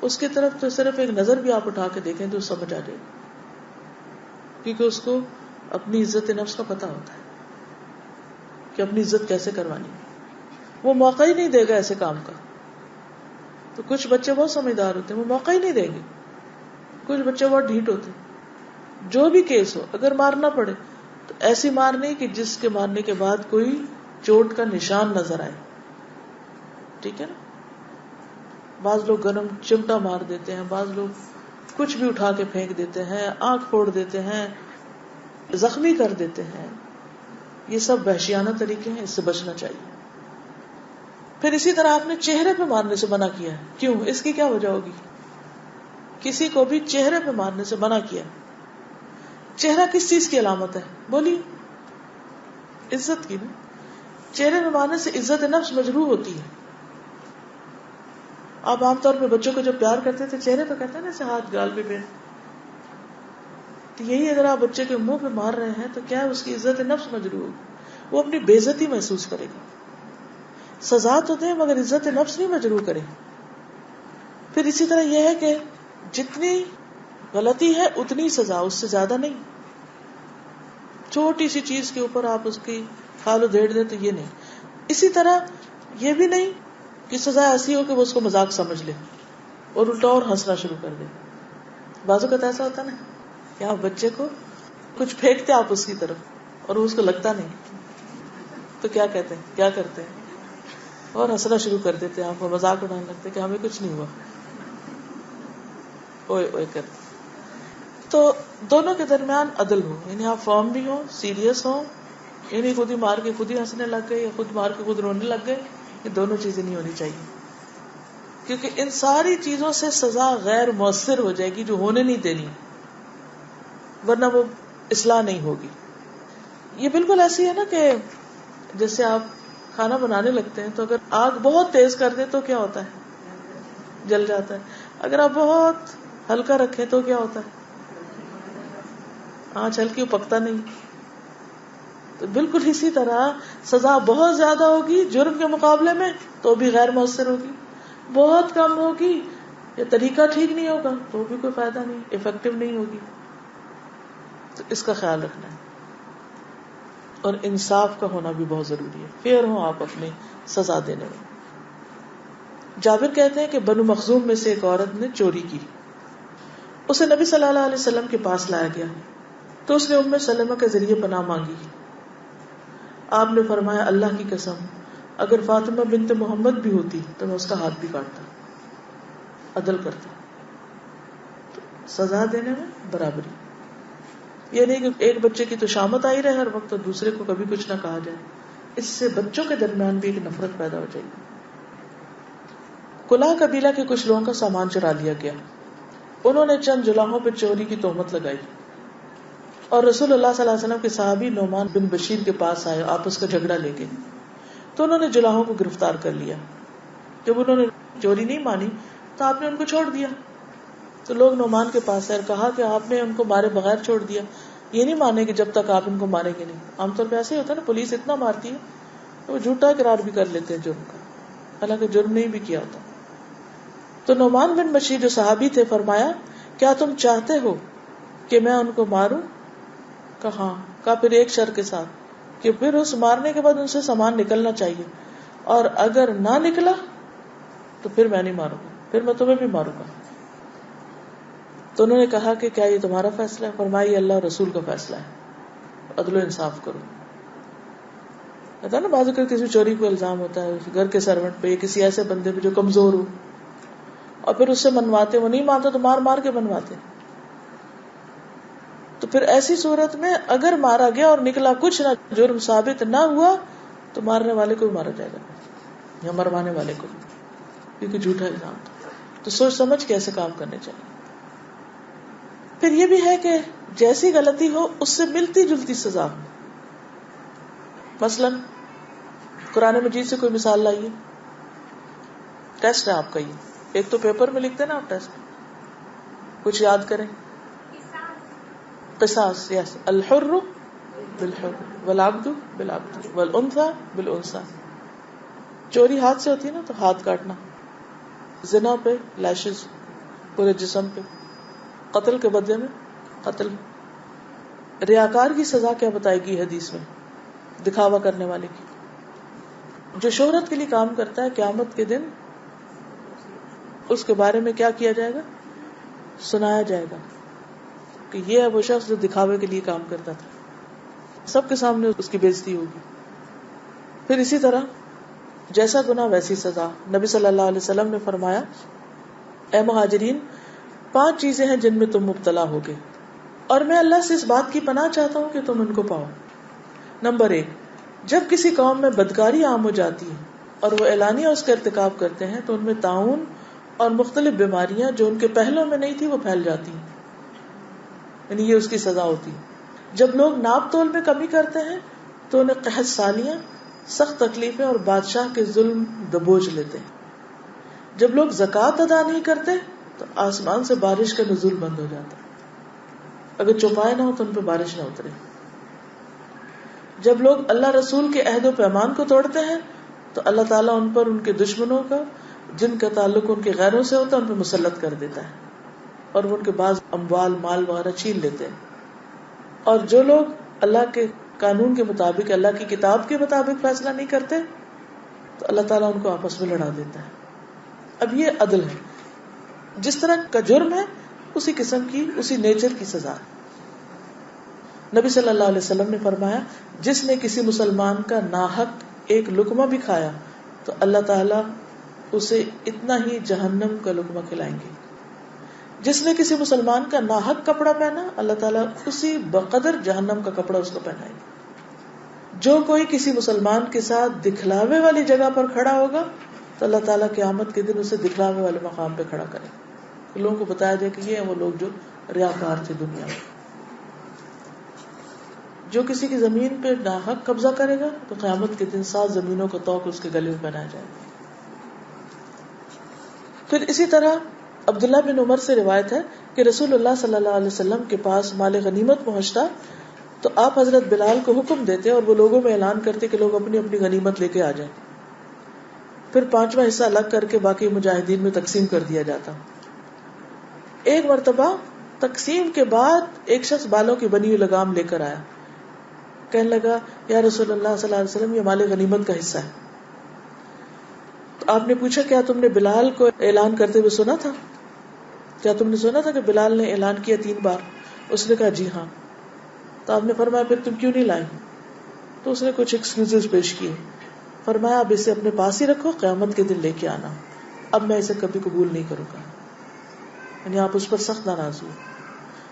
اس کی طرف تو صرف ایک نظر بھی آپ اٹھا کے دیکھیں تو سمجھ آ جائے گی, کیونکہ اس کو اپنی عزت نفس کا پتہ ہوتا ہے کہ اپنی عزت کیسے کروانی. وہ موقع ہی نہیں دے گا ایسے کام کا. تو کچھ بچے بہت سمجھدار ہوتے ہیں, وہ موقع ہی نہیں دیں گے. کچھ بچے بہت ڈھیٹ ہوتے ہیں. جو بھی کیس ہو, اگر مارنا پڑے تو ایسی مار نہیں کہ جس کے مارنے کے بعد کوئی چوٹ کا نشان نظر آئے. ٹھیک ہے نا. بعض لوگ گرم چمٹا مار دیتے ہیں, بعض لوگ کچھ بھی اٹھا کے پھینک دیتے ہیں, آنکھ پھوڑ دیتے ہیں, زخمی کر دیتے ہیں. یہ سب وحشیانہ طریقے ہیں, اس سے بچنا چاہیے. پھر اسی طرح آپ نے چہرے پہ مارنے سے منع کیا ہے. کیوں؟ اس کی کیا وجہ ہوگی؟ کسی کو بھی چہرے پہ مارنے سے منع کیا. چہرہ کس چیز کی علامت ہے؟ بولیے. عزت کی نا. چہرے نمانے سے عزت نفس مجروح ہوتی ہے. آپ عام طور پہ بچوں کو جب پیار کرتے تھے چہرے پہ کہتے ہیں نا، ایسے ہاتھ گال پہ پھیر. تو یہی اگر آپ بچے کے منہ پہ مار رہے ہیں تو کیا اس کی عزت نفس مجروح ہوگی، وہ اپنی بے عزتی محسوس کرے گا. سزا تو دیں مگر عزت نفس نہیں مجروح کرے. پھر اسی طرح یہ ہے کہ جتنی غلطی ہے اتنی سزا، اس سے زیادہ نہیں. چھوٹی سی چیز کے اوپر آپ اس کی کھال و دھیڑ دیں تو یہ نہیں. اسی طرح یہ بھی نہیں کہ سزا ایسی ہو کہ وہ اس کو مذاق سمجھ لے اور الٹا اور ہنسنا شروع کر دے. بازو کا ایسا ہوتا نا کہ آپ بچے کو کچھ پھینکتے آپ اس کی طرف اور وہ اس کو لگتا نہیں تو کیا کہتے ہیں، کیا کرتے ہیں، اور ہنسنا شروع کر دیتے ہیں، آپ کو مذاق اڑانے لگتے کہ ہمیں کچھ نہیں ہوا، اوئے اوئے کرتے. تو دونوں کے درمیان عدل ہو، یعنی آپ فارم بھی ہوں، سیریس ہوں، یعنی خود ہی مار کے خود ہی ہنسنے لگ گئے یا خود مار کے خود رونے لگ گئے. یہ دونوں چیزیں نہیں ہونی چاہیے، کیونکہ ان ساری چیزوں سے سزا غیر مؤثر ہو جائے گی جو ہونے نہیں دینی، ورنہ وہ اصلاح نہیں ہوگی. یہ بالکل ایسی ہے نا کہ جیسے آپ کھانا بنانے لگتے ہیں تو اگر آگ بہت تیز کر دیں تو کیا ہوتا ہے، جل جاتا ہے. اگر آپ بہت ہلکا رکھیں تو کیا ہوتا ہے، آنچ ہلکی پکتا نہیں. تو بالکل اسی طرح سزا بہت زیادہ ہوگی جرم کے مقابلے میں تو بھی غیر مؤثر ہوگی، بہت کم ہوگی یا طریقہ ٹھیک نہیں ہوگا تو بھی کوئی فائدہ نہیں، افیکٹو نہیں ہوگی. تو اس کا خیال رکھنا ہے. اور انصاف کا ہونا بھی بہت ضروری ہے، فیئر ہوں آپ اپنی سزا دینے میں. جابر کہتے ہیں کہ بنو مخزوم میں سے ایک عورت نے چوری کی، اسے نبی صلی اللہ علیہ وسلم کے پاس لایا گیا تو اس نے ام سلمہ کے ذریعے پناہ مانگی. آپ نے فرمایا اللہ کی قسم اگر فاطمہ بنت محمد بھی ہوتی تو میں اس کا ہاتھ بھی کاٹتا، عدل کرتا. تو سزا دینے میں برابری، یہ نہیں کہ ایک بچے کی تو شامت آئی رہے ہر وقت اور دوسرے کو کبھی کچھ نہ کہا جائے. اس سے بچوں کے درمیان بھی ایک نفرت پیدا ہو جائے گی. کلاہ قبیلہ کے کچھ لوگوں کا سامان چرا لیا گیا، انہوں نے چند جلاحوں پہ چوری کی تہمت لگائی اور رسول اللہ صلی اللہ علیہ وسلم کے صحابی نعمان بن بشیر کے پاس آئے، آپس کا جھگڑا لے کے. تو انہوں نے جلاحوں کو گرفتار کر لیا. جب انہوں نے چوری نہیں مانی تو آپ نے ان کو چھوڑ دیا. تو لوگ نعمان کے پاس آئے اور کہا کہ آپ نے ان کو مارے بغیر چھوڑ دیا، یہ نہیں مانے کہ جب تک آپ ان کو ماریں گے نہیں. عام طور پہ ایسے ہی ہوتا ہے نا، پولیس اتنا مارتی ہے تو وہ جھوٹا اقرار بھی کر لیتے ہیں جرم کا، حالانکہ جرم نہیں بھی کیا ہوتا. تو نعمان بن بشیر جو صحابی تھے فرمایا کیا تم چاہتے ہو کہ میں ان کو ماروں؟ کہا ہاں. پھر ایک شرط کے ساتھ کہ پھر اس مارنے کے بعد ان سے سامان نکلنا چاہیے، اور اگر نہ نکلا تو پھر میں نہیں ماروں گا، پھر میں تمہیں بھی ماروں گا. تو انہوں نے کہا کہ کیا یہ تمہارا فیصلہ ہے؟ فرمایا یہ اللہ رسول کا فیصلہ ہے، عدل و انصاف کرو. پتا نا بعض اوقات کسی چوری کو الزام ہوتا ہے گھر کے سرونٹ پہ یا کسی ایسے بندے پہ جو کمزور ہو، اور پھر اس سے منواتے، وہ نہیں مانتا تو مار مار کے منواتے. تو پھر ایسی صورت میں اگر مارا گیا اور نکلا کچھ نہ، جرم ثابت نہ ہوا تو مارنے والے کو بھی مارا جائے گا یا مروانے والے کو، کیونکہ جھوٹا الزام تھا. تو سوچ سمجھ کے ایسے کام کرنے چاہیے. پھر یہ بھی ہے کہ جیسی غلطی ہو اس سے ملتی جلتی سزا ہو. مثلا قرآن مجید سے کوئی مثال لائیے. ٹیسٹ ہے آپ کا، یہ ایک تو پیپر میں لکھتے ہیں نا آپ ٹیسٹ، کچھ یاد کریں. قصاص، یس، الحر بالحر والعبد بالعبد والانثى بالانثى. چوری ہاتھ سے ہوتی ہے نا تو ہاتھ کاٹنا، زنا پہ لیشز پورے جسم پہ، قتل کے بدلے میں قتل. ریاکار کی سزا کیا بتائے گی حدیث میں؟ دکھاوا کرنے والے کی. جو شہرت کے لیے کام کرتا ہے قیامت کے دن اس کے بارے میں کیا کیا جائے گا؟ سنایا جائے گا کہ یہ ہے وہ شخص جو دکھاوے کے لیے کام کرتا تھا، سب کے سامنے اس کی بے عزتی ہوگی. پھر اسی طرح جیسا گناہ ویسی سزا. نبی صلی اللہ علیہ وسلم نے فرمایا اے مہاجرین 5 چیزیں ہیں جن میں تم مبتلا ہوگے اور میں اللہ سے اس بات کی پناہ چاہتا ہوں کہ تم ان کو پاؤ. نمبر 1، جب کسی قوم میں بدکاری عام ہو جاتی ہے اور وہ اعلانیہ اس کا ارتکاب کرتے ہیں تو ان میں طاعون اور مختلف بیماریاں جو ان کے پہلوں میں نہیں تھی وہ پھیل جاتی ہیں، یعنی یہ اس کی سزا ہوتی ہے. جب لوگ ناپ تول میں کمی کرتے ہیں تو انہیں قحط سالیاں، سخت تکلیفیں اور بادشاہ کے ظلم دبوچ لیتے ہیں۔ جب لوگ زکوٰۃ ادا نہیں کرتے تو آسمان سے بارش کا نزول بند ہو جاتا ہے، اگر چوپائے نہ ہو تو ان پہ بارش نہ اترے۔ جب لوگ اللہ رسول کے عہد و پیمان کو توڑتے ہیں تو اللہ تعالیٰ ان پر ان کے دشمنوں کا، جن کا تعلق ان کے غیروں سے ہوتا ہے، ان پہ مسلط کر دیتا ہے اور وہ ان کے بعض اموال، مال وغیرہ چھین لیتے ہیں۔ اور جو لوگ اللہ کے قانون کے مطابق، اللہ کی کتاب کے مطابق فیصلہ نہیں کرتے تو اللہ تعالیٰ ان کو آپس میں لڑا دیتا ہے۔ اب یہ عدل ہے، جس طرح کا جرم ہے اسی قسم کی، اسی نیچر کی سزا ہے۔ نبی صلی اللہ علیہ وسلم نے فرمایا، جس نے کسی مسلمان کا ناحق ایک لقمہ بھی کھایا تو اللہ تعالیٰ اسے اتنا ہی جہنم کا لقمہ کھلائیں گے۔ جس نے کسی مسلمان کا ناحق کپڑا پہنا، اللہ تعالیٰ اسی بقدر جہنم کا کپڑا اس کو پہنائے گا۔ جو کوئی کسی مسلمان کے ساتھ دکھلاوے والی جگہ پر کھڑا ہوگا تو اللہ تعالیٰ قیامت کے دن اسے دکھلاوے والے مقام پہ کھڑا کرے گا، لوگوں کو بتایا جائے کہ یہ ہیں وہ لوگ جو ریاکار تھے دنیا میں۔ جو کسی کی زمین پہ ناحق قبضہ کرے گا تو قیامت کے دن 7 زمینوں کا طوق اس کے گلے میں پہنایا جائے گا۔ پھر اسی طرح عبداللہ بن عمر سے روایت ہے کہ رسول اللہ صلی اللہ علیہ وسلم کے پاس مال غنیمت پہنچتا تو آپ حضرت بلال کو حکم دیتے اور وہ لوگوں میں اعلان کرتے کہ لوگ اپنی اپنی غنیمت لے کے آ جائیں۔ پھر 5واں حصہ الگ کر کے باقی مجاہدین میں تقسیم کر دیا جاتا۔ ایک مرتبہ تقسیم کے بعد ایک شخص بالوں کی بنی ہوئی لگام لے کر آیا، کہنے لگا یا رسول اللہ صلی اللہ علیہ وسلم، یہ مال غنیمت کا حصہ ہے۔ تو آپ نے پوچھا کیا تم نے بلال کو اعلان کرتے ہوئے سنا تھا؟ کیا تم نے سنا تھا کہ بلال نے اعلان کیا 3 بار؟ اس نے کہا جی ہاں۔ تو آپ نے فرمایا پھر تم کیوں نہیں لائی؟ تو اس نے کچھ ایکسکیوزز پیش کیے۔ فرمایا اب اسے اپنے پاس ہی رکھو، قیامت کے دن لے کے آنا، اب میں اسے کبھی قبول نہیں کروں گا۔ یعنی آپ اس پر سخت ناراض ہوئے،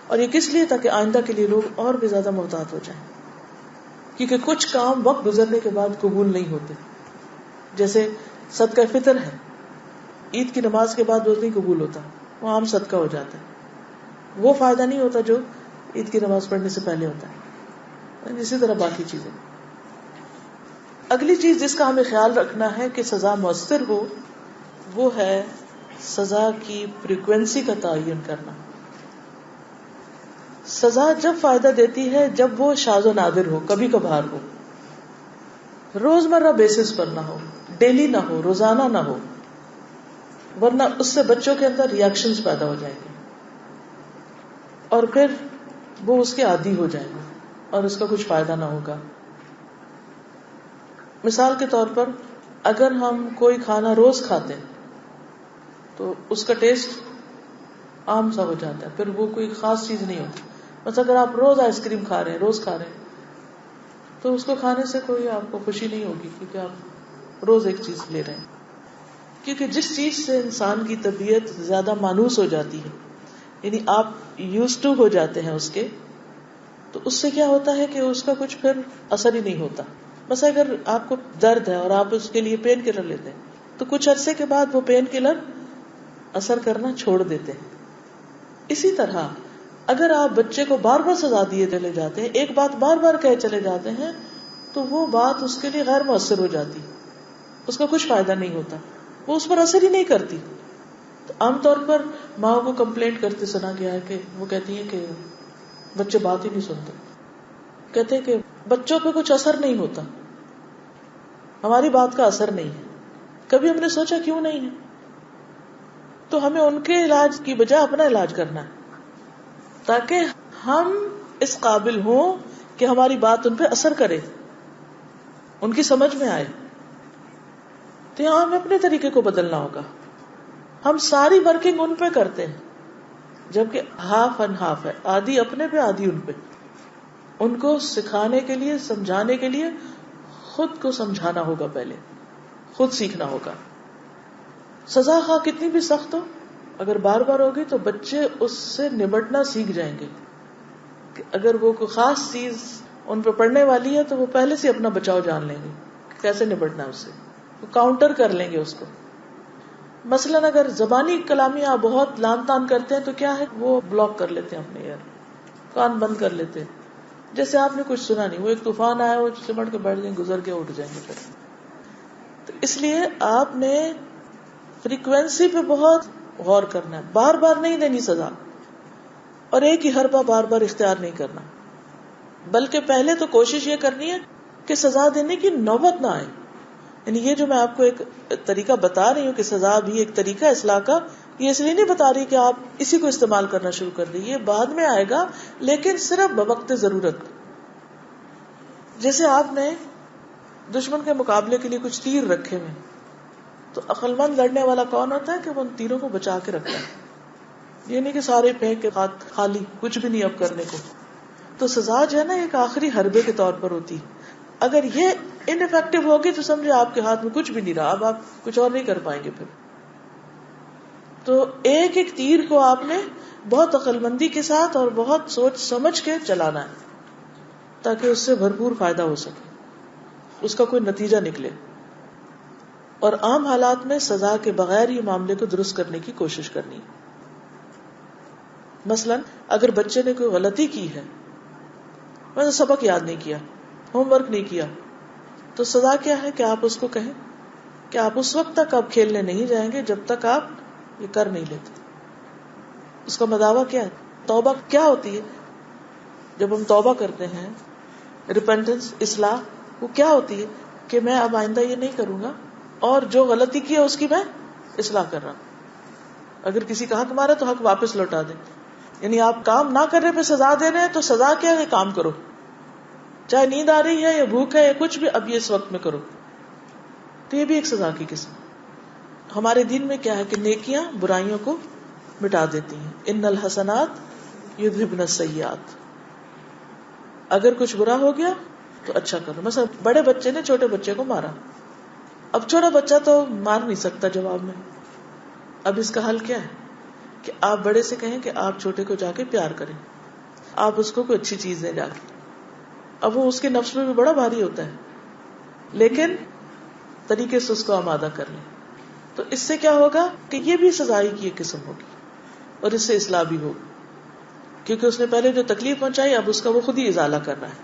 اور یہ کس لیے؟ تاکہ آئندہ کے لیے لوگ اور بھی زیادہ محتاط ہو جائیں، کیونکہ کچھ کام وقت گزرنے کے بعد قبول نہیں ہوتے۔ جیسے صدقہ فطر ہے، عید کی نماز کے بعد وہ نہیں قبول ہوتا، وہ عام صدقہ ہو جاتا ہے، وہ فائدہ نہیں ہوتا جو عید کی نماز پڑھنے سے پہلے ہوتا ہے۔ اسی طرح باقی چیزیں۔ اگلی چیز جس کا ہمیں خیال رکھنا ہے کہ سزا مؤثر ہو، وہ ہے سزا کی فریکوینسی کا تعین کرنا۔ سزا جب فائدہ دیتی ہے جب وہ شاذ و نادر ہو، کبھی کبھار ہو، روزمرہ بیسس پر نہ ہو، ڈیلی نہ ہو، روزانہ نہ ہو، ورنہ اس سے بچوں کے اندر ریئیکشنز پیدا ہو جائیں گے اور پھر وہ اس کے عادی ہو جائیں گے اور اس کا کچھ فائدہ نہ ہوگا۔ مثال کے طور پر اگر ہم کوئی کھانا روز کھاتے ہیں تو اس کا ٹیسٹ عام سا ہو جاتا ہے، پھر وہ کوئی خاص چیز نہیں ہوتی۔ بس اگر آپ روز آئس کریم کھا رہے ہیں، روز کھا رہے ہیں، تو اس کو کھانے سے کوئی آپ کو خوشی نہیں ہوگی، کیونکہ آپ روز ایک چیز لے رہے ہیں۔ کیونکہ جس چیز سے انسان کی طبیعت زیادہ مانوس ہو جاتی ہے، یعنی آپ یوزڈ ٹو ہو جاتے ہیں اس کے، تو اس سے کیا ہوتا ہے کہ اس کا کچھ پھر اثر ہی نہیں ہوتا۔ بس اگر آپ کو درد ہے اور آپ اس کے لیے پین کلر لیتے ہیں تو کچھ عرصے کے بعد وہ پین کلر اثر کرنا چھوڑ دیتے ہیں۔ اسی طرح اگر آپ بچے کو بار بار سزا دیے چلے جاتے ہیں، ایک بات بار بار کہے چلے جاتے ہیں، تو وہ بات اس کے لیے غیر مؤثر ہو جاتی، اس کا کچھ فائدہ نہیں ہوتا، وہ اس پر اثر ہی نہیں کرتی۔ تو عام طور پر ماں کو کمپلینٹ کرتے سنا گیا ہے کہ وہ کہتی ہیں کہ بچے بات ہی نہیں سنتے، کہتے ہیں کہ بچوں پہ کچھ اثر نہیں ہوتا، ہماری بات کا اثر نہیں ہے۔ کبھی ہم نے سوچا کیوں نہیں ہے؟ تو ہمیں ان کے علاج کی بجائے اپنا علاج کرنا ہے، تاکہ ہم اس قابل ہوں کہ ہماری بات ان پہ اثر کرے، ان کی سمجھ میں آئے۔ تو یہاں ہمیں اپنے طریقے کو بدلنا ہوگا۔ ہم ساری ورکنگ ان پہ کرتے ہیں، جبکہ ہاف اینڈ ہاف ہے، آدھی اپنے پہ آدھی ان پہ۔ ان کو سکھانے کے لیے، سمجھانے کے لیے خود کو سمجھانا ہوگا، پہلے خود سیکھنا ہوگا۔ سزا خواہ کتنی بھی سخت ہو، اگر بار بار ہوگی تو بچے اس سے نمٹنا سیکھ جائیں گے کہ اگر وہ کوئی خاص چیز ان پہ پڑنے والی ہے تو وہ پہلے سے اپنا بچاؤ جان لیں گے، کیسے نمٹنا ہے اس سے، وہ کاؤنٹر کر لیں گے اس کو۔ مثلاً اگر زبانی کلامی آپ بہت لان تان کرتے ہیں تو کیا ہے، وہ بلاک کر لیتے ہیں اپنے ایئر، کان بند کر لیتے ہیں، جیسے آپ نے کچھ سنا نہیں, وہ ایک طوفان آیا, وہ سمٹ کے بیٹھ جائیں, گزر کے اٹھ جائیں گے پھر. تو اس لیے آپ نے فریکوینسی پہ بہت غور کرنا ہے, بار بار نہیں دینی سزا, اور ایک ہی حربہ بار بار اختیار نہیں کرنا, بلکہ پہلے تو کوشش یہ کرنی ہے کہ سزا دینے کی نوبت نہ آئے. یعنی یہ جو میں آپ کو ایک طریقہ بتا رہی ہوں کہ سزا بھی ایک طریقہ اصلاح کا, یہ اس لیے نہیں بتا رہی کہ آپ اسی کو استعمال کرنا شروع کر دیں, یہ بعد میں آئے گا, لیکن صرف بوقت ضرورت. جیسے آپ نے دشمن کے مقابلے کے لیے کچھ تیر رکھے ہوئے, تو عقل مند لڑنے والا کون ہوتا ہے کہ وہ ان تیروں کو بچا کے رکھتا ہے, یہ نہیں کہ سارے پھینک کے ہاتھ خالی, کچھ بھی نہیں اب کرنے کو. تو سزا جو ہے نا ایک آخری حربے کے طور پر ہوتی. اگر یہ ان افیکٹو ہوگی تو سمجھے آپ کے ہاتھ میں کچھ بھی نہیں رہا, اب آپ کچھ اور نہیں کر پائیں گے پھر. تو ایک ایک تیر کو آپ نے بہت عقل مندی کے ساتھ اور بہت سوچ سمجھ کے چلانا ہے, تاکہ اس سے بھرپور فائدہ ہو سکے, اس کا کوئی نتیجہ نکلے. اور عام حالات میں سزا کے بغیر یہ معاملے کو درست کرنے کی کوشش کرنی. مثلا اگر بچے نے کوئی غلطی کی ہے, مثلا سبق یاد نہیں کیا, ہوم ورک نہیں کیا, تو سزا کیا ہے کہ آپ اس کو کہیں کہ آپ اس وقت تک آپ کھیلنے نہیں جائیں گے جب تک آپ یہ کر نہیں لیتے. اس کا مداوع کیا ہے؟ توبہ کیا ہوتی ہے؟ جب ہم توبہ کرتے ہیں, ریپینٹنس, اصلاح, وہ کیا ہوتی ہے کہ میں اب آئندہ یہ نہیں کروں گا, اور جو غلطی کی ہے اس کی میں اصلاح کر رہا ہوں. اگر کسی کا حق مارا تو حق واپس لوٹا دیں. یعنی آپ کام نہ کرنے پہ سزا دے رہے ہیں, تو سزا کیا ہے؟ کام کرو, چاہے نیند آ رہی ہے یا بھوک ہے یا کچھ بھی, اب یہ اس وقت میں کرو. تو یہ بھی ایک سزا کی قسم. ہمارے دین میں کیا ہے کہ نیکیاں برائیوں کو مٹا دیتی ہیں. ان الحسنات یذھبن السیئات. اگر کچھ برا ہو گیا تو اچھا کرو. مثلا بڑے بچے نے چھوٹے بچے کو مارا, اب چھوٹا بچہ تو مار نہیں سکتا جواب میں. اب اس کا حل کیا ہے کہ آپ بڑے سے کہیں کہ آپ چھوٹے کو جا کے پیار کریں, آپ اس کو کوئی اچھی چیز دیں جا کے. اب وہ اس کے نفس میں بھی بڑا بھاری ہوتا ہے, لیکن طریقے سے اس کو آمادہ کر لیں. تو اس سے کیا ہوگا کہ یہ بھی سزائی کی ایک قسم ہوگی, اور اس سے اصلاح بھی ہوگی, کیونکہ اس نے پہلے جو تکلیف پہنچائی اب اس کا وہ خود ہی ازالہ کرنا ہے.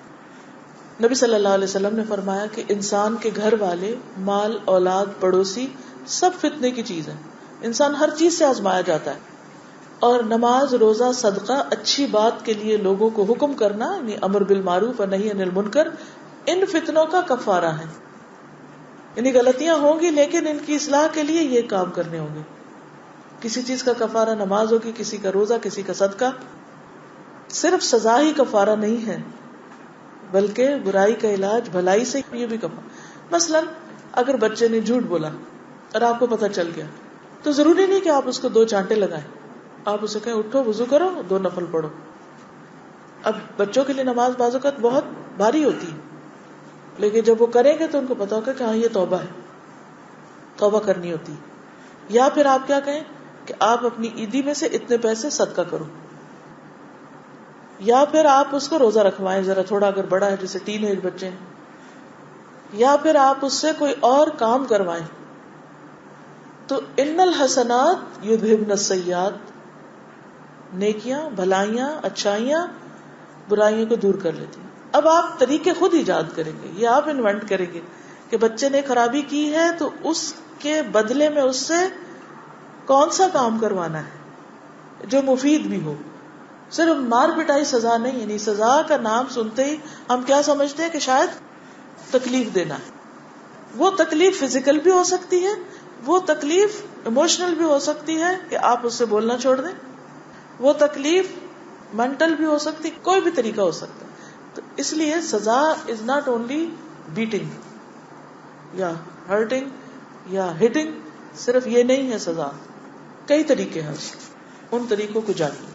نبی صلی اللہ علیہ وسلم نے فرمایا کہ انسان کے گھر والے, مال, اولاد, پڑوسی سب فتنے کی چیز ہے. انسان ہر چیز سے آزمایا جاتا ہے, اور نماز, روزہ, صدقہ, اچھی بات کے لیے لوگوں کو حکم کرنا, یعنی امر بالمعروف اور نہی عن المنکر, ان فتنوں کا کفارہ ہے. یعنی غلطیاں ہوں گی لیکن ان کی اصلاح کے لیے یہ کام کرنے ہوں گے. کسی چیز کا کفارہ نماز ہوگی, کسی کا روزہ, کسی کا صدقہ. صرف سزا ہی کفارہ نہیں ہے, بلکہ برائی کا علاج بھلائی سے, یہ بھی کفارہ. مثلا اگر بچے نے جھوٹ بولا اور آپ کو پتہ چل گیا, تو ضروری نہیں کہ آپ اس کو 2 چانٹے لگائیں. آپ اسے کہیں اٹھو, وضو کرو, 2 نفل پڑھو. اب بچوں کے لیے نماز بعض اوقات بہت بھاری ہوتی ہے, لیکن جب وہ کریں گے تو ان کو پتا ہوگا کہ ہاں یہ توبہ ہے, توبہ کرنی ہوتی. یا پھر آپ کیا کہیں کہ آپ اپنی عیدی میں سے اتنے پیسے صدقہ کرو. یا پھر آپ اس کو روزہ رکھوائیں ذرا تھوڑا, اگر بڑا ہے جیسے ٹین ایج بچے ہیں. یا پھر آپ اس سے کوئی اور کام کروائیں. تو ان الحسنات یذھبن السیئات, نیکیاں, بھلائیاں, اچھائیاں برائیوں کو دور کر لیتی ہیں. اب آپ طریقے خود ایجاد کریں گے, یہ آپ انوینٹ کریں گے کہ بچے نے خرابی کی ہے تو اس کے بدلے میں اس سے کون سا کام کروانا ہے جو مفید بھی ہو. صرف مار پٹائی سزا نہیں. یعنی سزا کا نام سنتے ہی ہم کیا سمجھتے ہیں کہ شاید تکلیف دینا ہے. وہ تکلیف فزیکل بھی ہو سکتی ہے, وہ تکلیف ایموشنل بھی ہو سکتی ہے کہ آپ اس سے بولنا چھوڑ دیں, وہ تکلیف مینٹل بھی ہو سکتی, کوئی بھی طریقہ ہو سکتا ہے. تو اس لیے سزا از ناٹ اونلی بیٹنگ یا ہرٹنگ یا ہٹنگ, صرف یہ نہیں ہے سزا, کئی طریقے ہیں, ان طریقوں کو جانیے.